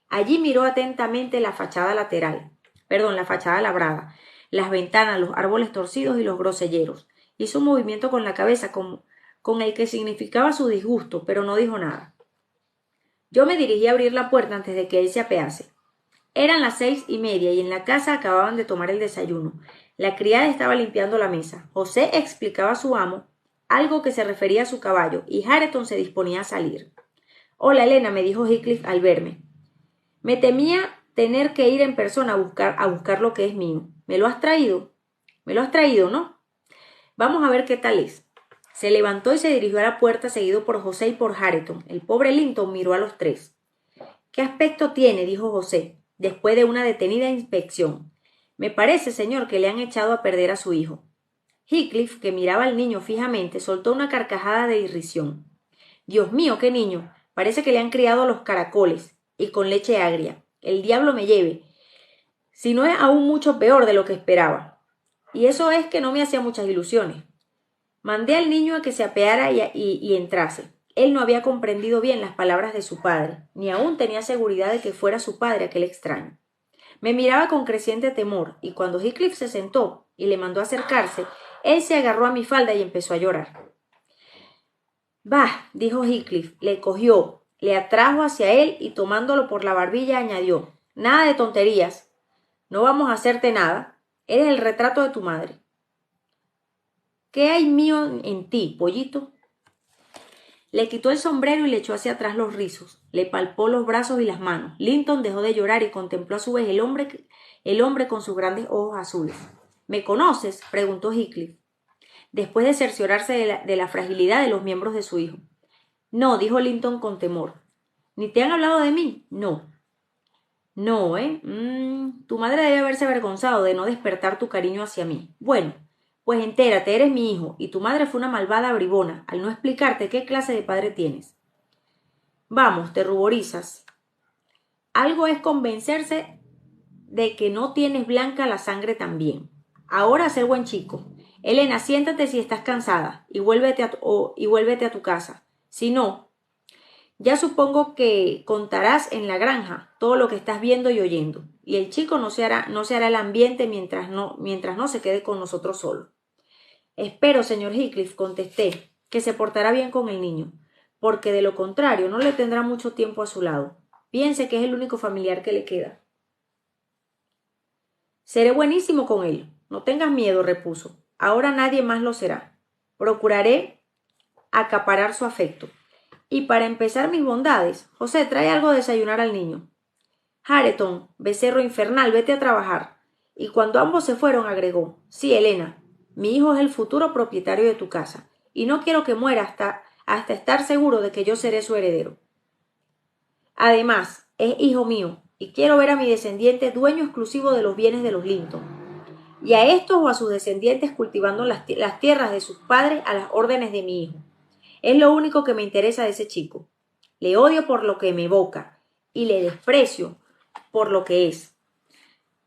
Allí miró atentamente la fachada labrada, las ventanas, los árboles torcidos y los groselleros. Hizo un movimiento con la cabeza con el que significaba su disgusto, pero no dijo nada. Yo me dirigí a abrir la puerta antes de que él se apease. Eran las 6:30 y en la casa acababan de tomar el desayuno. La criada estaba limpiando la mesa. José explicaba a su amo algo que se refería a su caballo, y Hareton se disponía a salir. «Hola, Elena», me dijo Heathcliff al verme. «Me temía tener que ir en persona a buscar lo que es mío. ¿Me lo has traído? Me lo has traído, ¿no? Vamos a ver qué tal es». Se levantó y se dirigió a la puerta, seguido por José y por Hareton. El pobre Linton miró a los tres. «¿Qué aspecto tiene?», dijo José, después de una detenida inspección. «Me parece, señor, que le han echado a perder a su hijo». Heathcliff, que miraba al niño fijamente, soltó una carcajada de irrisión. «Dios mío, qué niño. Parece que le han criado a los caracoles, y con leche agria. El diablo me lleve. Si no es aún mucho peor de lo que esperaba. Y eso es que no me hacía muchas ilusiones». Mandé al niño a que se apeara y entrase. Él no había comprendido bien las palabras de su padre, ni aún tenía seguridad de que fuera su padre aquel extraño. Me miraba con creciente temor, y cuando Heathcliff se sentó y le mandó acercarse, él se agarró a mi falda y empezó a llorar. Bah, dijo Heathcliff, le cogió, le atrajo hacia él y tomándolo por la barbilla añadió, nada de tonterías, no vamos a hacerte nada, eres el retrato de tu madre. ¿Qué hay mío en ti, pollito? Le quitó el sombrero y le echó hacia atrás los rizos, le palpó los brazos y las manos. Linton dejó de llorar y contempló a su vez el hombre con sus grandes ojos azules. ¿Me conoces? Preguntó Heathcliff, después de cerciorarse de la fragilidad de los miembros de su hijo. No, dijo Linton con temor. ¿Ni te han hablado de mí? No. No, ¿eh? Tu madre debe haberse avergonzado de no despertar tu cariño hacia mí. Bueno, pues entérate, eres mi hijo, y tu madre fue una malvada bribona, al no explicarte qué clase de padre tienes. Vamos, te ruborizas. Algo es convencerse de que no tienes blanca la sangre también. Ahora sé buen chico. Elena, siéntate si estás cansada y vuélvete a tu casa. Si no, ya supongo que contarás en la granja todo lo que estás viendo y oyendo, y el chico no se hará el ambiente mientras no se quede con nosotros solo. Espero, señor Heathcliff, contesté, que se portará bien con el niño, porque de lo contrario no le tendrá mucho tiempo a su lado. Piense que es el único familiar que le queda. Seré buenísimo con él. No tengas miedo, repuso. Ahora nadie más lo será. Procuraré acaparar su afecto. Y para empezar mis bondades, José, trae algo de desayunar al niño. Hareton, becerro infernal, vete a trabajar. Y cuando ambos se fueron, agregó, sí, Elena, mi hijo es el futuro propietario de tu casa, y no quiero que muera hasta estar seguro de que yo seré su heredero. Además, es hijo mío, y quiero ver a mi descendiente dueño exclusivo de los bienes de los Linton, y a estos o a sus descendientes cultivando las tierras de sus padres a las órdenes de mi hijo. Es lo único que me interesa de ese chico. Le odio por lo que me evoca y le desprecio por lo que es.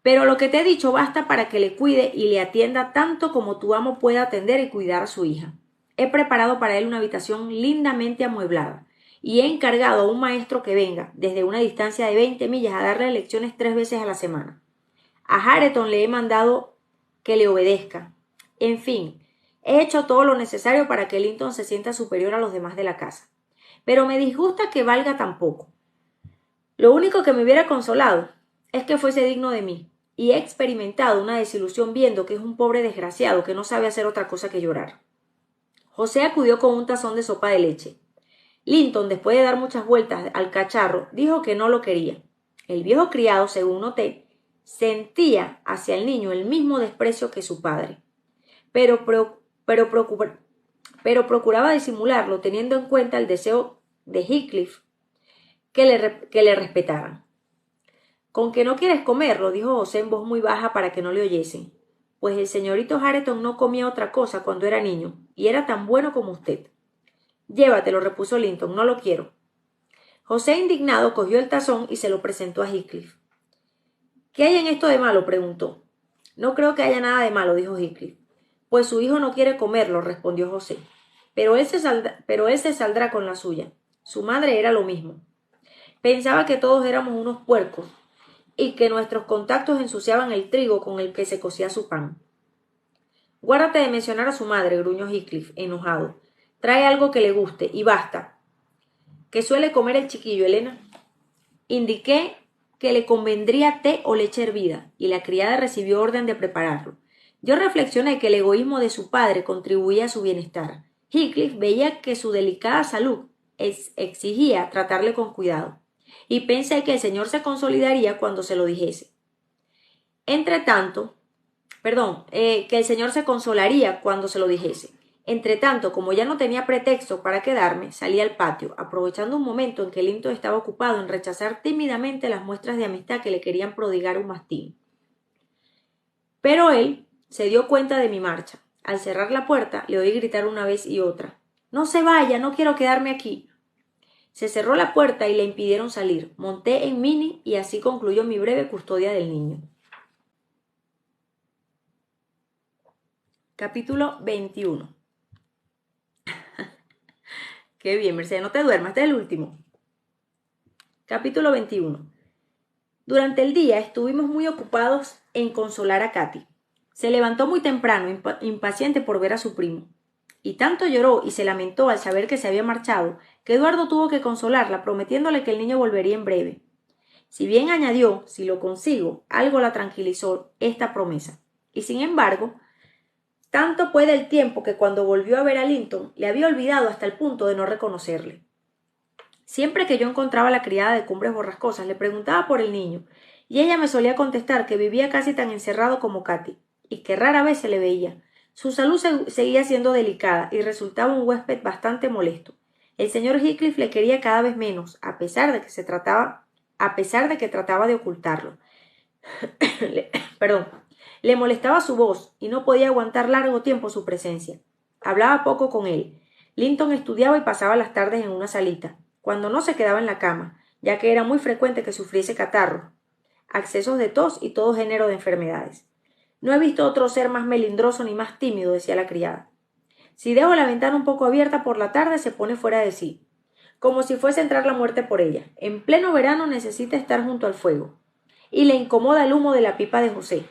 Pero lo que te he dicho basta para que le cuide y le atienda tanto como tu amo pueda atender y cuidar a su hija. He preparado para él una habitación lindamente amueblada y he encargado a un maestro que venga desde una distancia de 20 millas a darle lecciones 3 veces a la semana. A Hareton le he mandado que le obedezca. En fin, he hecho todo lo necesario para que Linton se sienta superior a los demás de la casa. Pero me disgusta que valga tan poco. Lo único que me hubiera consolado es que fuese digno de mí, y he experimentado una desilusión viendo que es un pobre desgraciado que no sabe hacer otra cosa que llorar. José acudió con un tazón de sopa de leche. Linton, después de dar muchas vueltas al cacharro, dijo que no lo quería. El viejo criado, según noté, sentía hacia el niño el mismo desprecio que su padre, pero procuraba disimularlo, teniendo en cuenta el deseo de Heathcliff que le respetaran. Con que no quieres comerlo, dijo José en voz muy baja para que no le oyesen, pues el señorito Hareton no comía otra cosa cuando era niño, y era tan bueno como usted. Llévatelo, repuso Linton, no lo quiero. José, indignado, cogió el tazón y se lo presentó a Heathcliff. ¿Qué hay en esto de malo? Preguntó. No creo que haya nada de malo, dijo Heathcliff. Pues su hijo no quiere comerlo, respondió José. Pero él se saldrá con la suya. Su madre era lo mismo. Pensaba que todos éramos unos puercos y que nuestros contactos ensuciaban el trigo con el que se cocía su pan. Guárdate de mencionar a su madre, gruñó Heathcliff, enojado. Trae algo que le guste, y basta. ¿Qué suele comer el chiquillo, Elena? Indiqué que le convendría té o leche hervida, y la criada recibió orden de prepararlo. Yo reflexioné que el egoísmo de su padre contribuía a su bienestar. Heathcliff veía que su delicada salud exigía tratarle con cuidado, y pensé que el señor se consolidaría cuando se lo dijese. Que el señor se consolaría cuando se lo dijese. Entretanto, como ya no tenía pretexto para quedarme, salí al patio, aprovechando un momento en que Linton estaba ocupado en rechazar tímidamente las muestras de amistad que le querían prodigar un mastín. Pero él se dio cuenta de mi marcha. Al cerrar la puerta, le oí gritar una vez y otra. «No se vaya, no quiero quedarme aquí». Se cerró la puerta y le impidieron salir. Monté en Minnie y así concluyó mi breve custodia del niño. Capítulo 21. Qué bien, Mercedes, no te duermas, este es el último. Capítulo 21. Durante el día estuvimos muy ocupados en consolar a Katy. Se levantó muy temprano, impaciente por ver a su primo. y tanto lloró y se lamentó al saber que se había marchado, que Eduardo tuvo que consolarla, prometiéndole que el niño volvería en breve. Si bien añadió, si lo consigo, algo la tranquilizó esta promesa. Y sin embargo, tanto fue del tiempo que cuando volvió a ver a Linton, le había olvidado hasta el punto de no reconocerle. Siempre que yo encontraba a la criada de Cumbres Borrascosas, le preguntaba por el niño, y ella me solía contestar que vivía casi tan encerrado como Katy, y que rara vez se le veía. Su salud seguía siendo delicada, y resultaba un huésped bastante molesto. El señor Heathcliff le quería cada vez menos, a pesar de que trataba de ocultarlo. Perdón. Le molestaba su voz, y no podía aguantar largo tiempo su presencia. Hablaba poco con él. Linton estudiaba y pasaba las tardes en una salita, cuando no se quedaba en la cama, ya que era muy frecuente que sufriese catarro, accesos de tos y todo género de enfermedades. No he visto otro ser más melindroso ni más tímido, decía la criada. Si dejo la ventana un poco abierta por la tarde, se pone fuera de sí, como si fuese a entrar la muerte por ella. En pleno verano necesita estar junto al fuego, y le incomoda el humo de la pipa de José.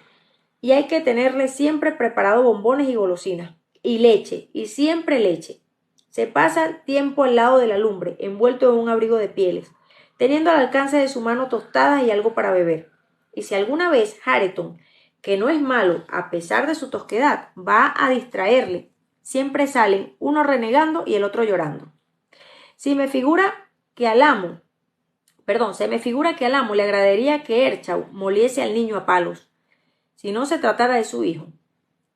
Y hay que tenerle siempre preparado bombones y golosinas, y leche, y siempre leche. Se pasa tiempo al lado de la lumbre, envuelto en un abrigo de pieles, teniendo al alcance de su mano tostadas y algo para beber. Y si alguna vez Hareton, que no es malo a pesar de su tosquedad, va a distraerle, siempre salen uno renegando y el otro llorando. Se me figura que al amo le agradaría que Erchaw moliese al niño a palos, si no se tratara de su hijo,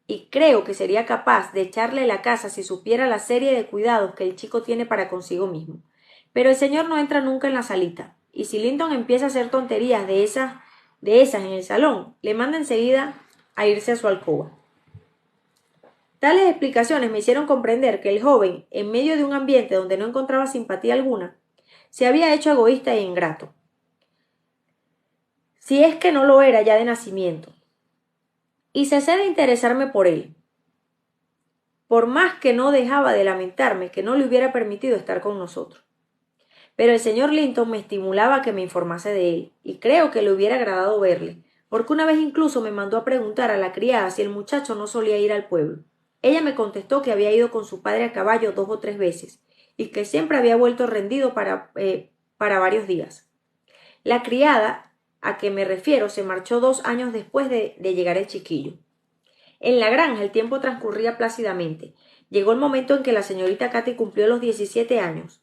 y creo que sería capaz de echarle la casa si supiera la serie de cuidados que el chico tiene para consigo mismo. Pero el señor no entra nunca en la salita, y si Linton empieza a hacer tonterías de esas en el salón, le manda enseguida a irse a su alcoba. Tales explicaciones me hicieron comprender que el joven, en medio de un ambiente donde no encontraba simpatía alguna, se había hecho egoísta e ingrato, si es que no lo era ya de nacimiento, y cesé de interesarme por él, por más que no dejaba de lamentarme que no le hubiera permitido estar con nosotros. Pero el señor Linton me estimulaba a que me informase de él, y creo que le hubiera agradado verle, porque una vez incluso me mandó a preguntar a la criada si el muchacho no solía ir al pueblo. Ella me contestó que había ido con su padre a caballo 2 o 3 veces, y que siempre había vuelto rendido para varios días. La criada a que me refiero se marchó 2 años después de llegar el chiquillo. En la granja el tiempo transcurría plácidamente. Llegó el momento en que la señorita Katy cumplió los 17 años.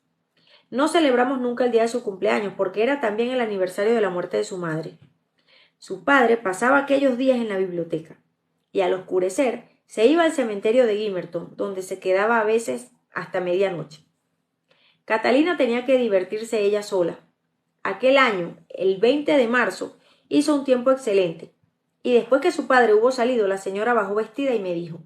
No celebramos nunca el día de su cumpleaños, porque era también el aniversario de la muerte de su madre. Su padre pasaba aquellos días en la biblioteca, y al oscurecer se iba al cementerio de Gimmerton, donde se quedaba a veces hasta medianoche. Catalina tenía que divertirse ella sola. Aquel año, el 20 de marzo, hizo un tiempo excelente, y después que su padre hubo salido, la señorita bajó vestida y me dijo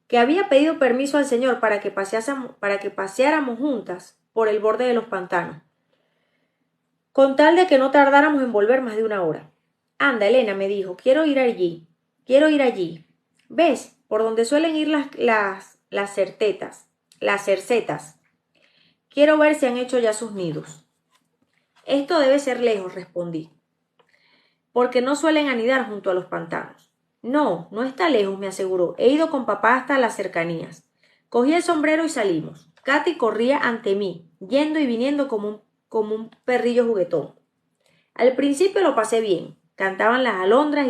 que había pedido permiso al señor para que paseáramos juntas por el borde de los pantanos, con tal de que no tardáramos en volver más de 1 hora. Anda, Elena, me dijo, quiero ir allí. ¿Ves? Por donde suelen ir las cercetas. Quiero ver si han hecho ya sus nidos. Esto debe ser lejos, respondí, porque no suelen anidar junto a los pantanos. No, no está lejos, me aseguró. He ido con papá hasta las cercanías. Cogí el sombrero y salimos. Katy corría ante mí, yendo y viniendo como un perrillo juguetón. Al principio lo pasé bien. Cantaban las alondras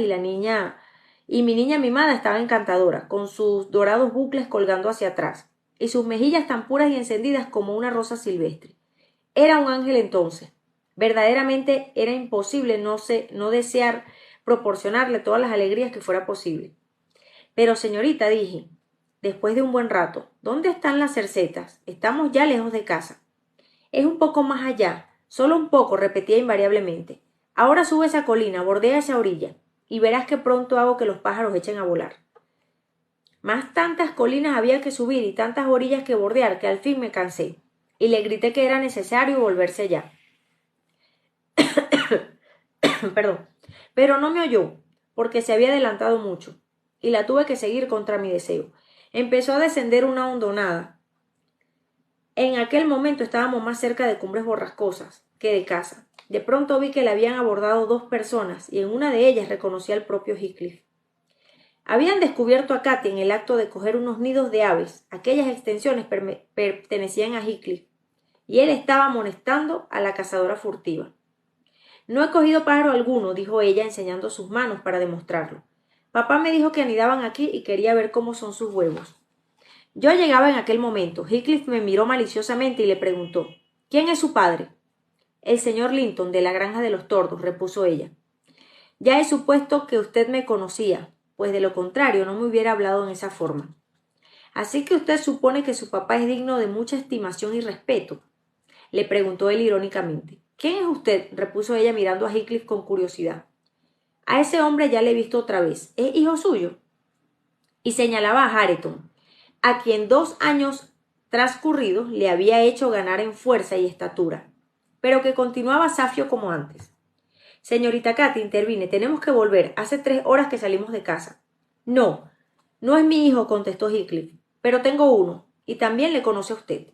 y mi niña mimada estaba encantadora, con sus dorados bucles colgando hacia atrás, y sus mejillas tan puras y encendidas como una rosa silvestre. Era un ángel entonces. Verdaderamente era imposible no desear proporcionarle todas las alegrías que fuera posible. Pero, señorita, dije, después de un buen rato, ¿dónde están las cercetas? Estamos ya lejos de casa. Es un poco más allá, solo un poco, repetía invariablemente. Ahora sube esa colina, bordea esa orilla, y verás que pronto hago que los pájaros echen a volar. Más tantas colinas había que subir y tantas orillas que bordear que al fin me cansé, y le grité que era necesario volverse allá. Perdón, pero no me oyó, porque se había adelantado mucho, y la tuve que seguir contra mi deseo. Empezó a descender una hondonada. En aquel momento estábamos más cerca de Cumbres Borrascosas que de casa. De pronto vi que la habían abordado 2 personas, y en una de ellas reconocí al propio Heathcliff. Habían descubierto a Katy en el acto de coger unos nidos de aves. Aquellas extensiones pertenecían a Heathcliff, y él estaba amonestando a la cazadora furtiva. No he cogido pájaro alguno, dijo ella, enseñando sus manos para demostrarlo. Papá me dijo que anidaban aquí y quería ver cómo son sus huevos. Yo llegaba en aquel momento. Heathcliff me miró maliciosamente y le preguntó: ¿Quién es su padre? El señor Linton, de la granja de los tordos, repuso ella. Ya he supuesto que usted me conocía, pues de lo contrario no me hubiera hablado en esa forma. Así que usted supone que su papá es digno de mucha estimación y respeto, le preguntó él irónicamente. ¿Quién es usted? Repuso ella mirando a Heathcliff con curiosidad. A ese hombre ya le he visto otra vez. ¿Es hijo suyo? Y señalaba a Hareton, a quien 2 años transcurridos le había hecho ganar en fuerza y estatura, pero que continuaba zafio como antes. Señorita Katy, intervine, tenemos que volver. Hace 3 horas que salimos de casa. No, no es mi hijo, contestó Heathcliff, pero tengo uno, y también le conoce a usted.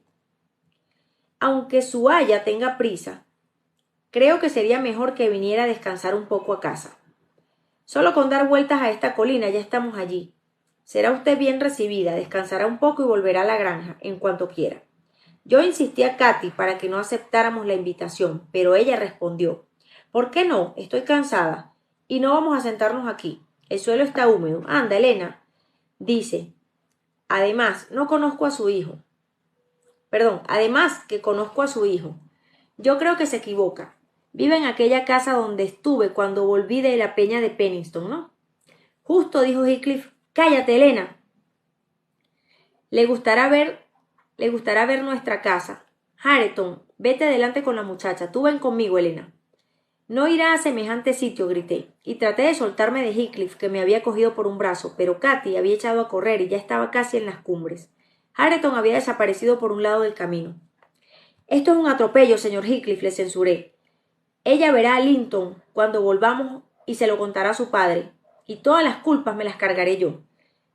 Aunque su aya tenga prisa, creo que sería mejor que viniera a descansar un poco a casa. Solo con dar vueltas a esta colina ya estamos allí. Será usted bien recibida, descansará un poco y volverá a la granja en cuanto quiera. Yo insistí a Katy para que no aceptáramos la invitación, pero ella respondió: ¿Por qué no? Estoy cansada. Y no vamos a sentarnos aquí. El suelo está húmedo. Anda, Elena. Dice. Además que conozco a su hijo. Yo creo que se equivoca. Vive en aquella casa donde estuve cuando volví de la peña de Penniston, ¿no? Justo, dijo Heathcliff. Cállate, Elena. Le gustará ver nuestra casa. Hareton, vete adelante con la muchacha. Tú ven conmigo, Elena. No irá a semejante sitio, grité, y traté de soltarme de Heathcliff, que me había cogido por un brazo, pero Katy había echado a correr y ya estaba casi en las cumbres. Hareton había desaparecido por un lado del camino. Esto es un atropello, señor Heathcliff, le censuré. Ella verá a Linton cuando volvamos y se lo contará a su padre, y todas las culpas me las cargaré yo.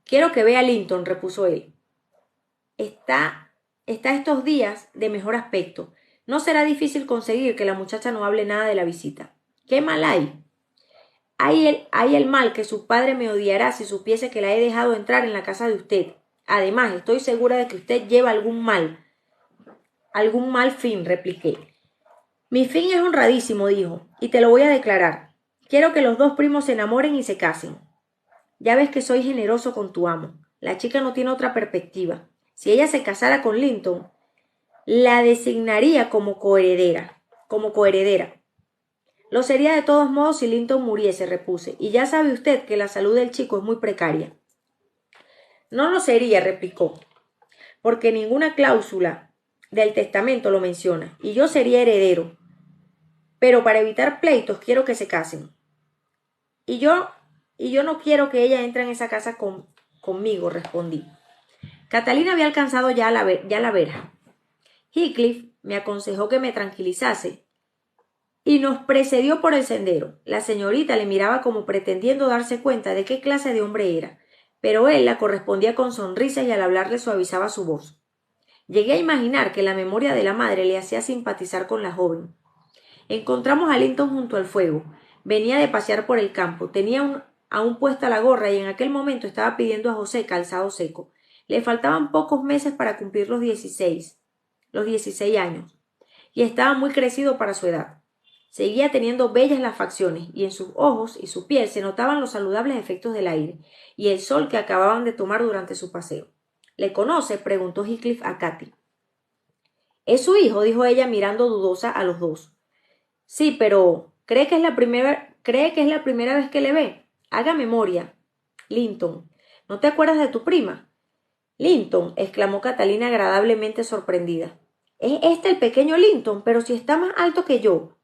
Quiero que vea a Linton, repuso él. Está estos días de mejor aspecto. No será difícil conseguir que la muchacha no hable nada de la visita. ¿Qué mal hay? Hay el mal que su padre me odiará si supiese que la he dejado entrar en la casa de usted. Además, estoy segura de que usted lleva algún mal fin, repliqué. Mi fin es honradísimo, dijo, y te lo voy a declarar. Quiero que los 2 primos se enamoren y se casen. Ya ves que soy generoso con tu amo. La chica no tiene otra perspectiva. Si ella se casara con Linton, la designaría como coheredera. Lo sería de todos modos si Linton muriese, repuse, y ya sabe usted que la salud del chico es muy precaria. No lo sería, replicó, porque ninguna cláusula del testamento lo menciona, y yo sería heredero. Pero para evitar pleitos quiero que se casen. Y yo no quiero que ella entre en esa casa conmigo, respondí. Catalina había alcanzado ya la verja. Heathcliff me aconsejó que me tranquilizase y nos precedió por el sendero. La señorita le miraba como pretendiendo darse cuenta de qué clase de hombre era, pero él la correspondía con sonrisas y al hablarle suavizaba su voz. Llegué a imaginar que la memoria de la madre le hacía simpatizar con la joven. Encontramos a Linton junto al fuego. Venía de pasear por el campo. Tenía aún puesta la gorra y en aquel momento estaba pidiendo a José calzado seco. Le faltaban pocos meses para cumplir los 16 años, y estaba muy crecido para su edad. Seguía teniendo bellas las facciones, y en sus ojos y su piel se notaban los saludables efectos del aire y el sol que acababan de tomar durante su paseo. ¿Le conoce?, preguntó Heathcliff a Katy. Es su hijo, dijo ella mirando dudosa a los dos. Sí, pero ¿cree que es la primera vez que le ve? Haga memoria. Linton, ¿no te acuerdas de tu prima? Linton, exclamó Catalina agradablemente sorprendida. ¿Es este el pequeño Linton? Pero si está más alto que yo.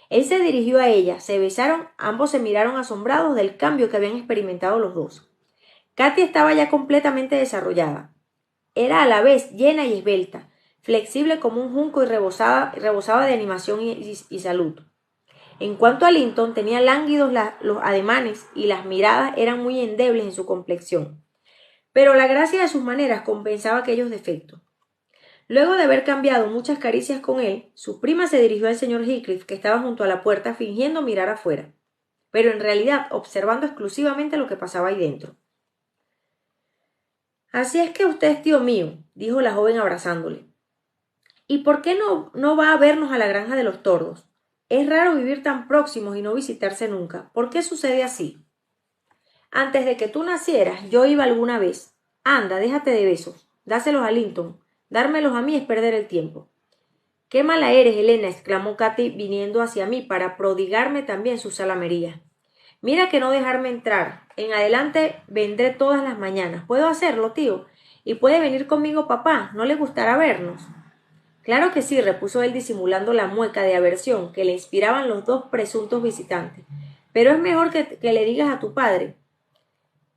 Él se dirigió a ella, se besaron, ambos se miraron asombrados del cambio que habían experimentado los dos. Katy estaba ya completamente desarrollada. Era a la vez llena y esbelta, flexible como un junco y rebosaba de animación y salud. En cuanto a Linton, tenía lánguidos los ademanes y las miradas eran muy endebles en su complexión. Pero la gracia de sus maneras compensaba aquellos defectos. Luego de haber cambiado muchas caricias con él, su prima se dirigió al señor Heathcliff, que estaba junto a la puerta fingiendo mirar afuera, pero en realidad observando exclusivamente lo que pasaba ahí dentro. Así es que usted es tío mío, dijo la joven abrazándole. ¿Y por qué no va a vernos a la granja de los tordos? Es raro vivir tan próximos y no visitarse nunca. ¿Por qué sucede así? Antes de que tú nacieras, yo iba alguna vez. Anda, déjate de besos. Dáselos a Linton. Dármelos a mí es perder el tiempo. Qué mala eres, Elena, exclamó Katy viniendo hacia mí para prodigarme también sus salamerías. Mira que no dejarme entrar. En adelante vendré todas las mañanas. ¿Puedo hacerlo, tío? ¿Y puede venir conmigo papá? ¿No le gustará vernos? Claro que sí, repuso él disimulando la mueca de aversión que le inspiraban los dos presuntos visitantes. Pero es mejor que le digas a tu padre.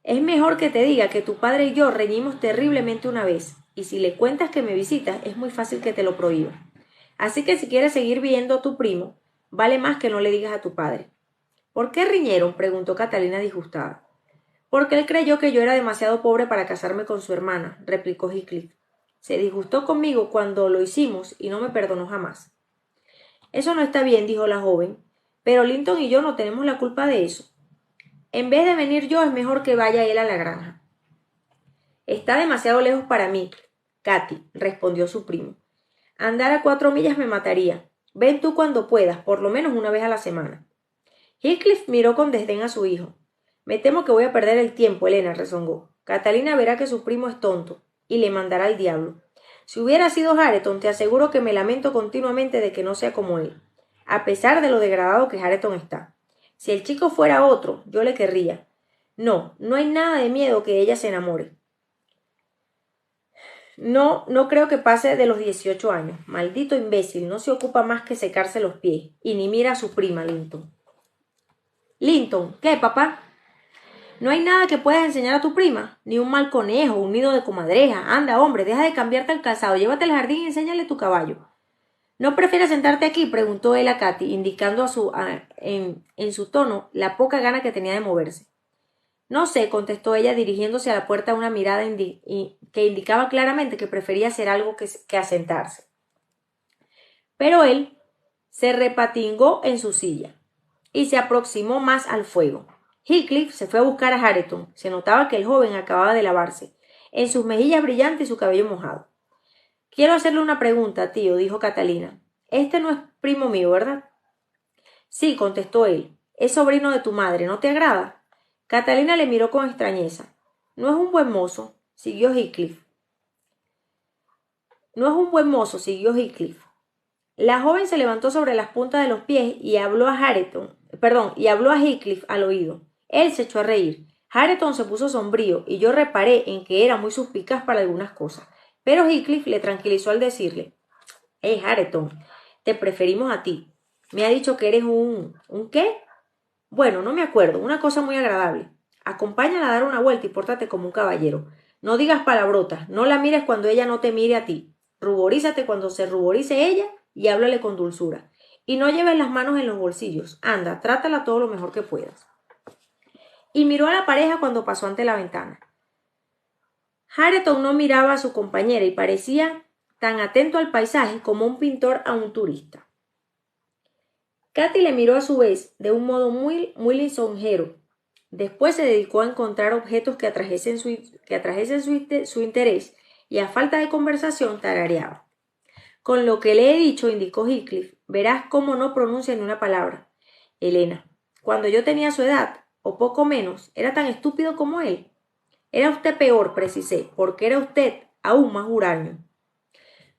Es mejor que te diga que tu padre y yo reñimos terriblemente una vez, y si le cuentas que me visitas, es muy fácil que te lo prohíba. Así que si quieres seguir viendo a tu primo, vale más que no le digas a tu padre. ¿Por qué riñeron? Preguntó Catalina disgustada. Porque él creyó que yo era demasiado pobre para casarme con su hermana, replicó Heathcliff. Se disgustó conmigo cuando lo hicimos y no me perdonó jamás. Eso no está bien, dijo la joven, pero Linton y yo no tenemos la culpa de eso. En vez de venir yo, es mejor que vaya él a la granja. Está demasiado lejos para mí, Katy, respondió su primo. Andar a 4 millas me mataría. Ven tú cuando puedas, por lo menos una vez a la semana. Heathcliff miró con desdén a su hijo. Me temo que voy a perder el tiempo, Elena, rezongó. Catalina verá que su primo es tonto y le mandará al diablo. Si hubiera sido Hareton, te aseguro que me lamento continuamente de que no sea como él, a pesar de lo degradado que Hareton está. Si el chico fuera otro, yo le querría. No, no hay nada de miedo que ella se enamore. No creo que pase de los 18 años. Maldito imbécil, no se ocupa más que secarse los pies, y ni mira a su prima, Linton. Linton, ¿qué, papá? No hay nada que puedas enseñar a tu prima, ni un mal conejo, un nido de comadreja. Anda, hombre, deja de cambiarte el calzado, llévate al jardín y enséñale tu caballo. ¿No prefieres sentarte aquí? Preguntó él a Katy, indicando en su tono la poca gana que tenía de moverse. No sé, contestó ella, dirigiéndose a la puerta una mirada que indicaba claramente que prefería hacer algo que asentarse. Pero él se repatingó en su silla y se aproximó más al fuego. Heathcliff se fue a buscar a Hareton. Se notaba que el joven acababa de lavarse, en sus mejillas brillantes y su cabello mojado. Quiero hacerle una pregunta, tío, dijo Catalina. Este no es primo mío, ¿verdad? Sí, contestó él. Es sobrino de tu madre, ¿no te agrada? Catalina le miró con extrañeza. No es un buen mozo, siguió Heathcliff. No es un buen mozo, siguió Heathcliff. La joven se levantó sobre las puntas de los pies y habló a Heathcliff al oído. Él se echó a reír. Hareton se puso sombrío y yo reparé en que era muy suspicaz para algunas cosas. Pero Heathcliff le tranquilizó al decirle: Hareton, te preferimos a ti. Me ha dicho que eres ¿un qué? Bueno, no me acuerdo, una cosa muy agradable. Acompáñala a dar una vuelta y pórtate como un caballero. No digas palabrotas, no la mires cuando ella no te mire a ti. Ruborízate cuando se ruborice ella y háblale con dulzura. Y no lleves las manos en los bolsillos. Anda, trátala todo lo mejor que puedas. Y miró a la pareja cuando pasó ante la ventana. Hareton no miraba a su compañera y parecía tan atento al paisaje como un pintor a un turista. Katy le miró a su vez de un modo muy lisonjero. Después se dedicó a encontrar objetos que atrajesen su interés y a falta de conversación tarareaba. Con lo que le he dicho, indicó Heathcliff, verás cómo no pronuncia ni una palabra. Elena, cuando yo tenía su edad, o poco menos, era tan estúpido como él. Era usted peor, precisé, porque era usted aún más huraño.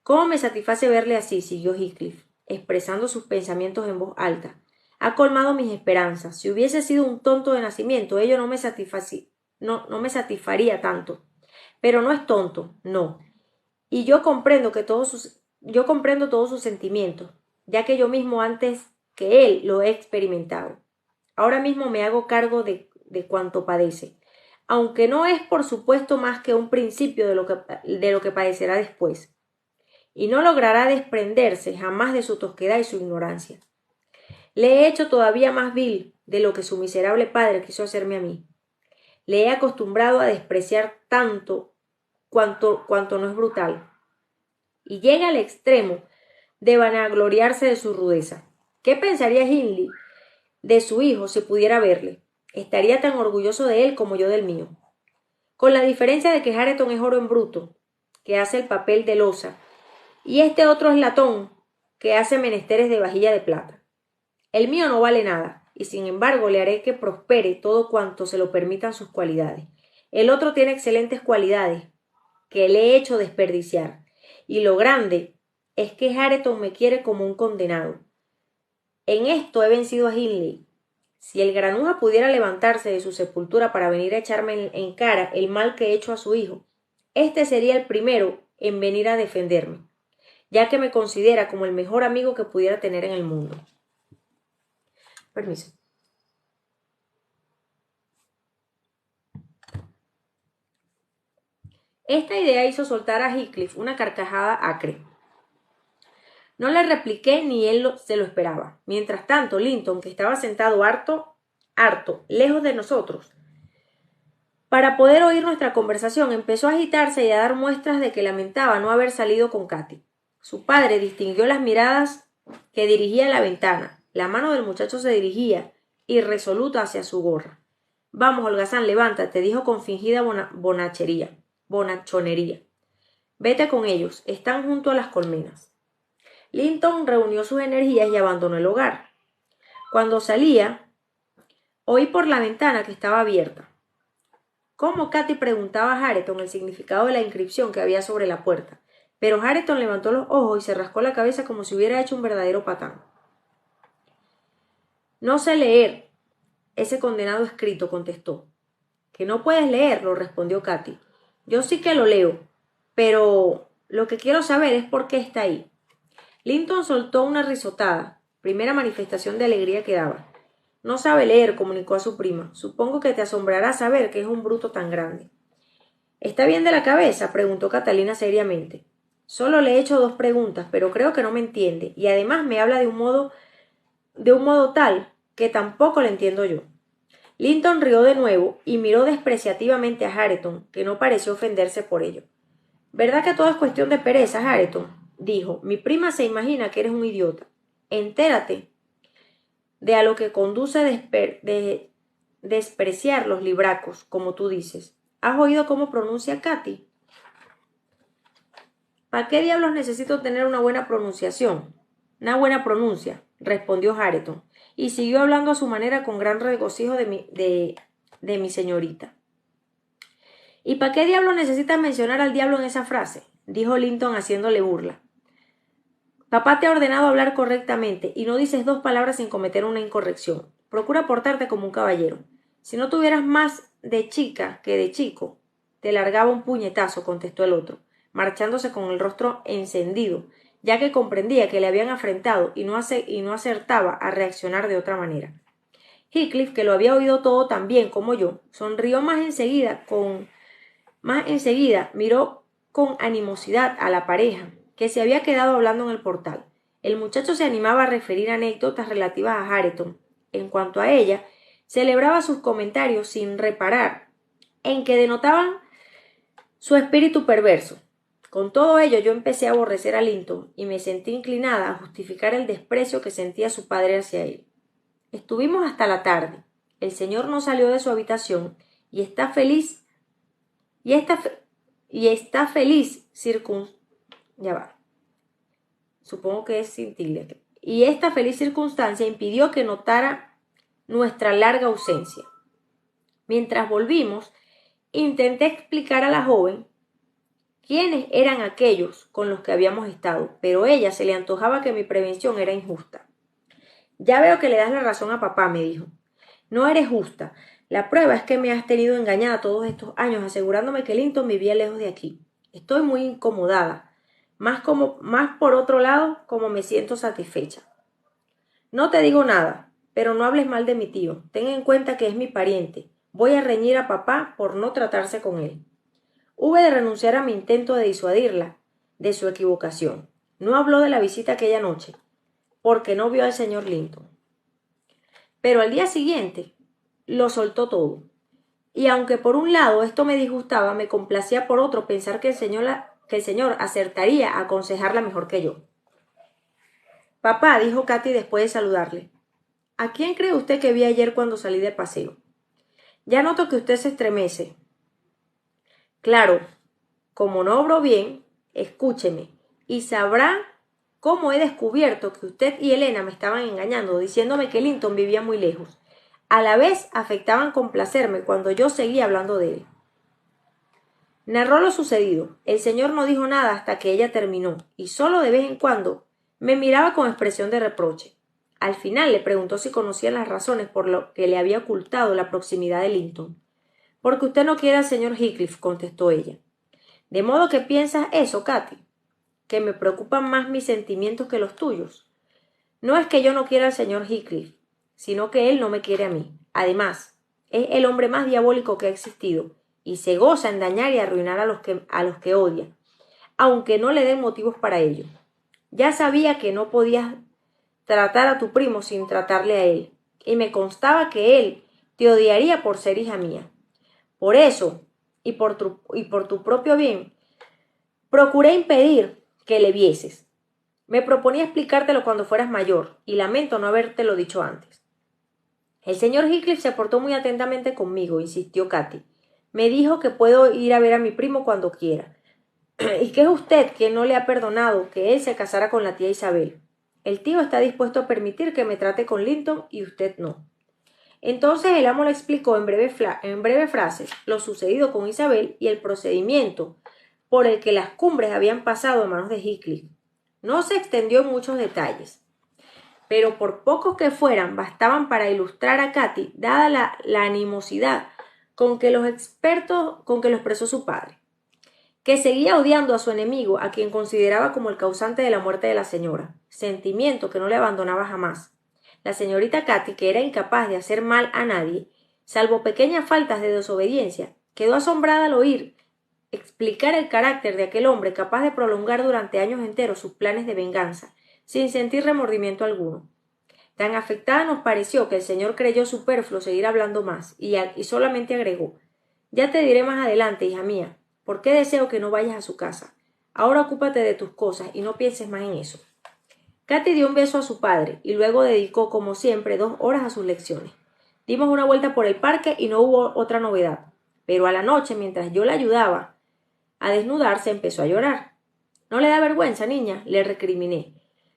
¿Cómo me satisface verle así? Siguió Heathcliff, expresando sus pensamientos en voz alta. Ha colmado mis esperanzas. Si hubiese sido un tonto de nacimiento, ello no me satisfaría tanto. Pero no es tonto, no. Y yo comprendo todos sus sentimientos, ya que yo mismo antes que él lo he experimentado. Ahora mismo me hago cargo de cuanto padece, aunque no es por supuesto más que un principio de lo que padecerá después. Y no logrará desprenderse jamás de su tosquedad y su ignorancia. Le he hecho todavía más vil de lo que su miserable padre quiso hacerme a mí. Le he acostumbrado a despreciar tanto cuanto no es brutal. Y llega al extremo de vanagloriarse de su rudeza. ¿Qué pensaría Hindley de su hijo si pudiera verle? Estaría tan orgulloso de él como yo del mío. con la diferencia de que Hareton es oro en bruto, que hace el papel de loza, y este otro es latón, que hace menesteres de vajilla de plata. El mío no vale nada, y sin embargo le haré que prospere todo cuanto se lo permitan sus cualidades. El otro tiene excelentes cualidades, que le he hecho desperdiciar, y lo grande es que Hareton me quiere como un condenado. En esto he vencido a Hindley. Si el granuja pudiera levantarse de su sepultura para venir a echarme en cara el mal que he hecho a su hijo, este sería el primero en venir a defenderme, ya que me considera como el mejor amigo que pudiera tener en el mundo. Permiso. Esta idea hizo soltar a Heathcliff una carcajada acre. No le repliqué ni él se lo esperaba. Mientras tanto, Linton, que estaba sentado harto, lejos de nosotros, para poder oír nuestra conversación, empezó a agitarse y a dar muestras de que lamentaba no haber salido con Katy. Su padre distinguió las miradas que dirigía a la ventana. La mano del muchacho se dirigía, irresoluta, hacia su gorra. Vamos, holgazán, levántate, dijo con fingida bonachonería. Vete con ellos, están junto a las colmenas. Linton reunió sus energías y abandonó el hogar. Cuando salía, oí por la ventana que estaba abierta. Cómo Katy preguntaba a Hareton el significado de la inscripción que había sobre la puerta, pero Hareton levantó los ojos y se rascó la cabeza como si hubiera hecho un verdadero patán. No sé leer ese condenado escrito, contestó. Que no puedes leerlo, respondió Katy. Yo sí que lo leo, pero lo que quiero saber es por qué está ahí. Linton soltó una risotada, primera manifestación de alegría que daba. No sabe leer, comunicó a su prima. Supongo que te asombrará saber que es un bruto tan grande. ¿Está bien de la cabeza?, preguntó Catalina seriamente. Solo le he hecho 2 preguntas, pero creo que no me entiende, y además me habla de un modo tal que tampoco le entiendo yo. Linton rió de nuevo y miró despreciativamente a Hareton, que no pareció ofenderse por ello. ¿Verdad que todo es cuestión de pereza, Hareton?, dijo. Mi prima se imagina que eres un idiota. Entérate de a lo que conduce despreciar los libracos, como tú dices. ¿Has oído cómo pronuncia Katy? ¿Para qué diablos necesito tener una buena pronunciación? Una buena pronuncia, respondió Hareton, y siguió hablando a su manera con gran regocijo de mi señorita. ¿Y para qué diablos necesitas mencionar al diablo en esa frase?, dijo Linton haciéndole burla. Papá te ha ordenado hablar correctamente y no dices 2 palabras sin cometer una incorrección. Procura portarte como un caballero. Si no tuvieras más de chica que de chico, te largaba un puñetazo, contestó el otro, marchándose con el rostro encendido, ya que comprendía que le habían afrentado y no acertaba a reaccionar de otra manera. Heathcliff, que lo había oído todo tan bien como yo, sonrió más enseguida, miró con animosidad a la pareja, que se había quedado hablando en el portal. El muchacho se animaba a referir anécdotas relativas a Hareton. En cuanto a ella, celebraba sus comentarios sin reparar en que denotaban su espíritu perverso. Con todo ello, yo empecé a aborrecer a Linton y me sentí inclinada a justificar el desprecio que sentía su padre hacia él. Estuvimos hasta la tarde. El señor no salió de su habitación y está feliz Y esta feliz circunstancia impidió que notara nuestra larga ausencia. Mientras volvimos, intenté explicar a la joven quiénes eran aquellos con los que habíamos estado, pero a ella se le antojaba que mi prevención era injusta. Ya veo que le das la razón a papá, me dijo. No eres justa. La prueba es que me has tenido engañada todos estos años asegurándome que Linton vivía lejos de aquí. Estoy muy incomodada. Más por otro lado, como me siento satisfecha. No te digo nada, pero no hables mal de mi tío. Ten en cuenta que es mi pariente. Voy a reñir a papá por no tratarse con él. Hube de renunciar a mi intento de disuadirla de su equivocación. No habló de la visita aquella noche, porque no vio al señor Linton. Pero al día siguiente lo soltó todo. Y aunque por un lado esto me disgustaba, me complacía por otro pensar que el señor acertaría a aconsejarla mejor que yo. Papá, dijo Katy después de saludarle, ¿a quién cree usted que vi ayer cuando salí de paseo? Ya noto que usted se estremece. Claro, como no obró bien, escúcheme, y sabrá cómo he descubierto que usted y Elena me estaban engañando, diciéndome que Linton vivía muy lejos. A la vez afectaban complacerme cuando yo seguía hablando de él. Narró lo sucedido. El señor no dijo nada hasta que ella terminó, y solo de vez en cuando me miraba con expresión de reproche. Al final le preguntó si conocía las razones por lo que le había ocultado la proximidad de Linton. Porque usted no quiere al señor Heathcliff, contestó ella. ¿De modo que piensas eso, Katy? ¿Que me preocupan más mis sentimientos que los tuyos? No es que yo no quiera al señor Heathcliff, sino que él no me quiere a mí. Además, es el hombre más diabólico que ha existido, y se goza en dañar y arruinar a los que odia, aunque no le den motivos para ello. Ya sabía que no podías tratar a tu primo sin tratarle a él, y me constaba que él te odiaría por ser hija mía. Por eso, y por tu propio bien, procuré impedir que le vieses. Me proponía explicártelo cuando fueras mayor, y lamento no habértelo dicho antes. El señor Heathcliff se portó muy atentamente conmigo, insistió Katy. Me dijo que puedo ir a ver a mi primo cuando quiera, y que es usted quien no le ha perdonado que él se casara con la tía Isabel. El tío está dispuesto a permitir que me trate con Linton y usted no. Entonces el amo le explicó en breve frases lo sucedido con Isabel y el procedimiento por el que las cumbres habían pasado a manos de Heathcliff. No se extendió en muchos detalles, pero por pocos que fueran bastaban para ilustrar a Katy, dada la animosidad con que lo expresó su padre, que seguía odiando a su enemigo, a quien consideraba como el causante de la muerte de la señora, sentimiento que no le abandonaba jamás. La señorita Katy, que era incapaz de hacer mal a nadie, salvo pequeñas faltas de desobediencia, quedó asombrada al oír explicar el carácter de aquel hombre capaz de prolongar durante años enteros sus planes de venganza, sin sentir remordimiento alguno. Tan afectada nos pareció que el señor creyó superfluo seguir hablando más, y solamente agregó: ya te diré más adelante, hija mía, por qué deseo que no vayas a su casa. Ahora ocúpate de tus cosas y no pienses más en eso. Katy dio un beso a su padre y luego dedicó, como siempre, 2 horas a sus lecciones. Dimos una vuelta por el parque y no hubo otra novedad, pero a la noche, mientras yo la ayudaba a desnudarse, empezó a llorar. ¿No le da vergüenza, niña?, le recriminé.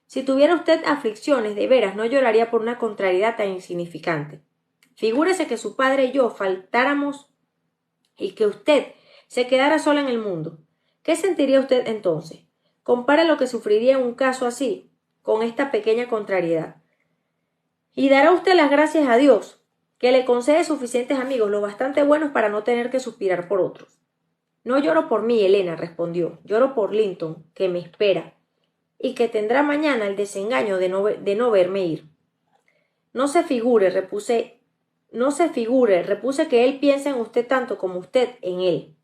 Si tuviera usted aflicciones, de veras no lloraría por una contrariedad tan insignificante. Figúrese que su padre y yo faltáramos y que usted se quedara sola en el mundo. ¿Qué sentiría usted entonces? Compare lo que sufriría en un caso así con esta pequeña contrariedad. Y dará usted las gracias a Dios, que le concede suficientes amigos, lo bastante buenos para no tener que suspirar por otros. No lloro por mí, Elena, respondió. Lloro por Linton, que me espera, y que tendrá mañana el desengaño de no verme ir. No se figure, repuse que él piensa en usted tanto como usted en él.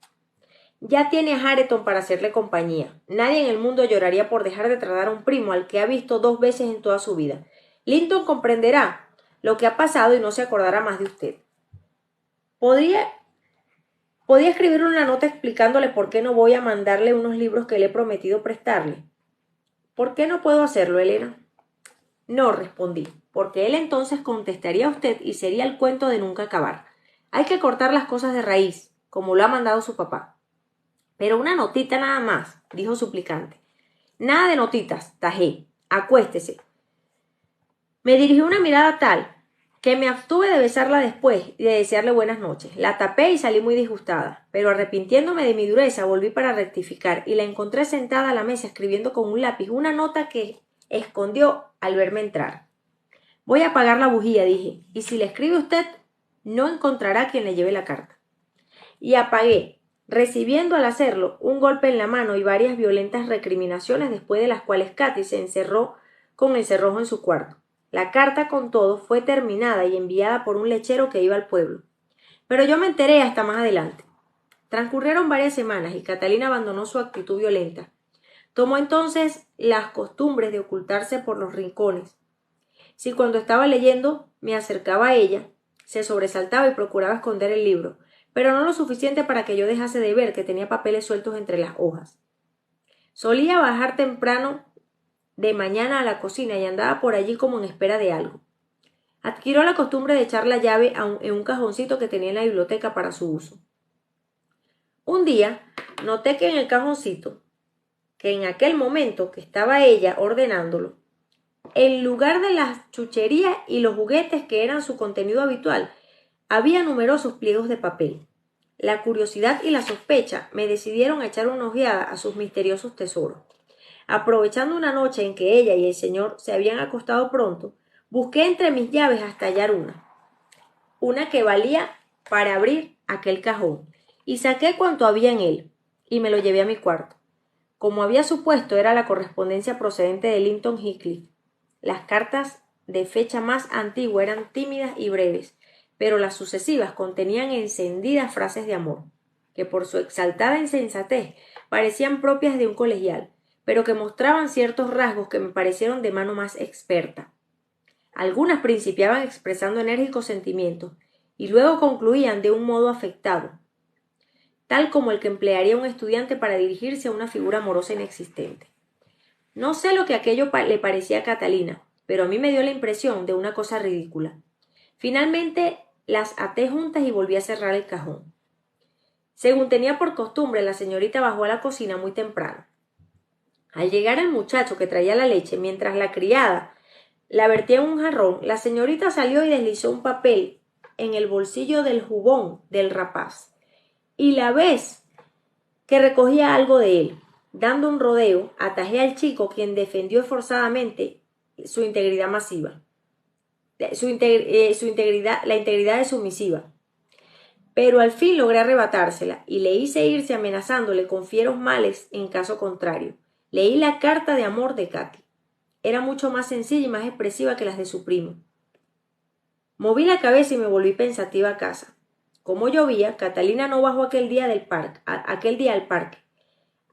Ya tiene a Hareton para hacerle compañía. Nadie en el mundo lloraría por dejar de tratar a un primo al que ha visto 2 veces en toda su vida. Linton comprenderá lo que ha pasado y no se acordará más de usted. Podía escribirle una nota explicándole por qué no voy a mandarle unos libros que le he prometido prestarle. ¿Por qué no puedo hacerlo, Elena? No, respondí, porque él entonces contestaría a usted y sería el cuento de nunca acabar. Hay que cortar las cosas de raíz, como lo ha mandado su papá. Pero una notita nada más, dijo suplicante. Nada de notitas, tajé. Acuéstese. Me dirigió una mirada tal que me abstuve de besarla después y de desearle buenas noches. La tapé y salí muy disgustada, pero arrepintiéndome de mi dureza volví para rectificar y la encontré sentada a la mesa escribiendo con un lápiz una nota que escondió al verme entrar. Voy a apagar la bujía, dije, y si le escribe usted, no encontrará quien le lleve la carta. Y apagué, recibiendo al hacerlo un golpe en la mano y varias violentas recriminaciones, después de las cuales Katy se encerró con el cerrojo en su cuarto. La carta, con todo, fue terminada y enviada por un lechero que iba al pueblo. Pero yo me enteré hasta más adelante. Transcurrieron varias semanas y Catalina abandonó su actitud violenta. Tomó entonces las costumbres de ocultarse por los rincones. Si cuando estaba leyendo me acercaba a ella, se sobresaltaba y procuraba esconder el libro, pero no lo suficiente para que yo dejase de ver que tenía papeles sueltos entre las hojas. Solía bajar temprano de mañana a la cocina y andaba por allí como en espera de algo. Adquirió la costumbre de echar la llave en un cajoncito que tenía en la biblioteca para su uso. Un día noté que en el cajoncito, que en aquel momento que estaba ella ordenándolo, en lugar de las chucherías y los juguetes que eran su contenido habitual, había numerosos pliegos de papel. La curiosidad y la sospecha me decidieron a echar una ojeada a sus misteriosos tesoros. Aprovechando una noche en que ella y el señor se habían acostado pronto, busqué entre mis llaves hasta hallar una que valía para abrir aquel cajón, y saqué cuanto había en él, y me lo llevé a mi cuarto. Como había supuesto, era la correspondencia procedente de Linton Heathcliff. Las cartas de fecha más antigua eran tímidas y breves, pero las sucesivas contenían encendidas frases de amor, que por su exaltada insensatez parecían propias de un colegial, pero que mostraban ciertos rasgos que me parecieron de mano más experta. Algunas principiaban expresando enérgicos sentimientos y luego concluían de un modo afectado, tal como el que emplearía un estudiante para dirigirse a una figura amorosa inexistente. No sé lo que aquello le parecía a Catalina, pero a mí me dio la impresión de una cosa ridícula. Finalmente las até juntas y volví a cerrar el cajón. Según tenía por costumbre, la señorita bajó a la cocina muy temprano. Al llegar el muchacho que traía la leche, mientras la criada la vertía en un jarrón, la señorita salió y deslizó un papel en el bolsillo del jubón del rapaz. Y la vez que recogía algo de él, dando un rodeo, atajé al chico, quien defendió esforzadamente su integridad masiva, la integridad de su misiva. Pero al fin logré arrebatársela y le hice irse amenazándole con fieros males en caso contrario. Leí la carta de amor de Katy. Era mucho más sencilla y más expresiva que las de su primo. Moví la cabeza y me volví pensativa a casa. Como llovía, Catalina no bajó aquel día al parque.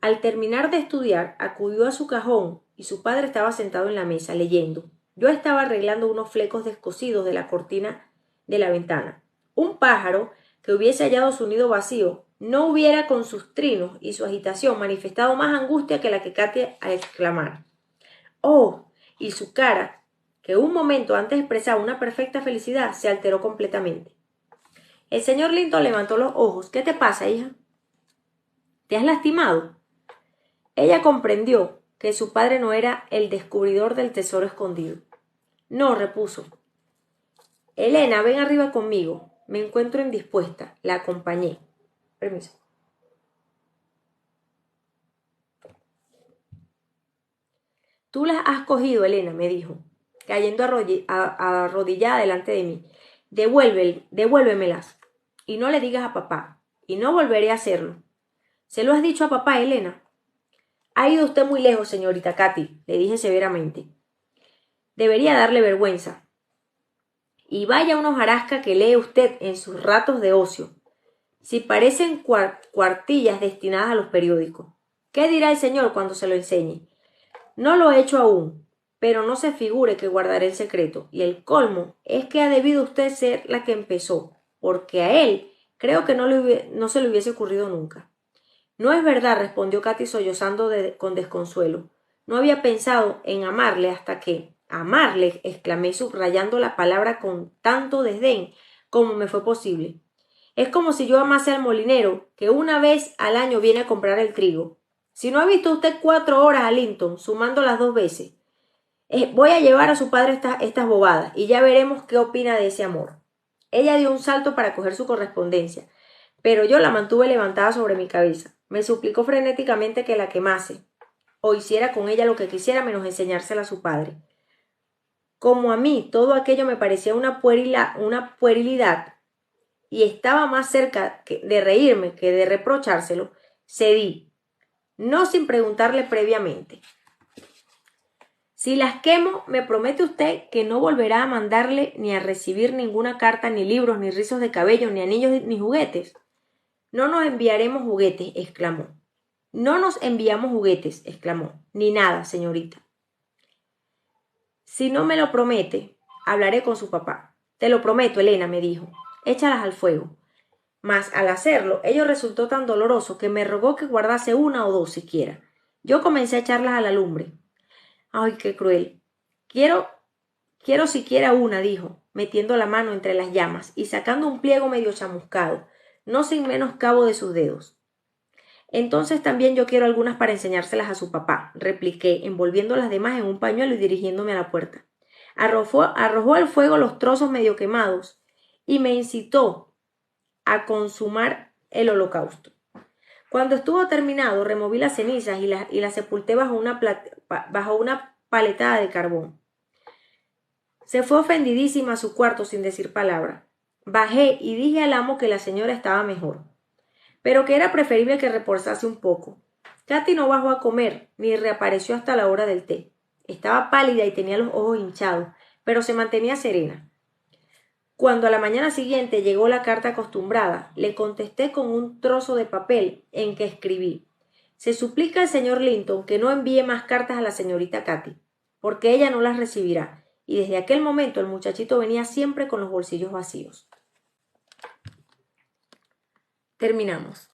Al terminar de estudiar, acudió a su cajón y su padre estaba sentado en la mesa, leyendo. Yo estaba arreglando unos flecos descosidos de la cortina de la ventana. Un pájaro que hubiese hallado su nido vacío no hubiera con sus trinos y su agitación manifestado más angustia que la que Katy al exclamar «¡Oh!» y su cara, que un momento antes expresaba una perfecta felicidad, se alteró completamente. El señor Linton levantó los ojos. «¿Qué te pasa, hija? ¿Te has lastimado?» Ella comprendió que su padre no era el descubridor del tesoro escondido. «No», repuso. «Elena, ven arriba conmigo. Me encuentro indispuesta». La acompañé. Permiso. «Tú las has cogido, Elena», me dijo, cayendo arrodillada delante de mí. «Devuélvemelas. Y no le digas a papá. Y no volveré a hacerlo». «¿Se lo has dicho a papá, Elena?» «Ha ido usted muy lejos, señorita Katy», le dije severamente. «Debería darle vergüenza. Y vaya una hojarasca que lee usted en sus ratos de ocio. Si parecen cuartillas destinadas a los periódicos. ¿Qué dirá el señor cuando se lo enseñe? No lo he hecho aún, pero no se figure que guardaré el secreto. Y el colmo es que ha debido usted ser la que empezó, porque a él creo que no se le hubiese ocurrido nunca». «No es verdad», respondió Katy sollozando con desconsuelo. «No había pensado en amarle hasta que...» «Amarle», exclamé subrayando la palabra con tanto desdén como me fue posible. «Es como si yo amase al molinero que una vez al año viene a comprar el trigo. Si no ha visto usted 4 horas a Linton, sumando las 2 veces. Voy a llevar a su padre estas bobadas y ya veremos qué opina de ese amor». Ella dio un salto para coger su correspondencia, pero yo la mantuve levantada sobre mi cabeza. Me suplicó frenéticamente que la quemase, o hiciera con ella lo que quisiera menos enseñársela a su padre. Como a mí todo aquello me parecía una puerilidad y estaba más cerca de reírme que de reprochárselo, cedí, no sin preguntarle previamente. «Si las quemo, ¿me promete usted que no volverá a mandarle ni a recibir ninguna carta, ni libros, ni rizos de cabello, ni anillos, ni juguetes?» «No nos enviaremos juguetes», exclamó. «No nos enviamos juguetes», exclamó. «Ni nada, señorita». «Si no me lo promete, hablaré con su papá». «Te lo prometo, Elena», me dijo. «Échalas al fuego». Mas al hacerlo, ello resultó tan doloroso que me rogó que guardase 1 o 2 siquiera. Yo comencé a echarlas a la lumbre. «Ay, qué cruel. Quiero siquiera una», dijo, metiendo la mano entre las llamas y sacando un pliego medio chamuscado, no sin menoscabo de sus dedos. Entonces también yo quiero algunas para enseñárselas a su papá, repliqué, envolviendo las demás en un pañuelo y dirigiéndome a la puerta. Arrojó al fuego los trozos medio quemados y me incitó a consumar el holocausto. Cuando estuvo terminado, removí las cenizas y las sepulté bajo una paletada de carbón. Se fue ofendidísima a su cuarto sin decir palabra. Bajé y dije al amo que la señora estaba mejor, pero que era preferible que reposase un poco. Katy no bajó a comer, ni reapareció hasta la hora del té. Estaba pálida y tenía los ojos hinchados, pero se mantenía serena. Cuando a la mañana siguiente llegó la carta acostumbrada, le contesté con un trozo de papel en que escribí: se suplica al señor Linton que no envíe más cartas a la señorita Katy, porque ella no las recibirá, y desde aquel momento el muchachito venía siempre con los bolsillos vacíos. Terminamos.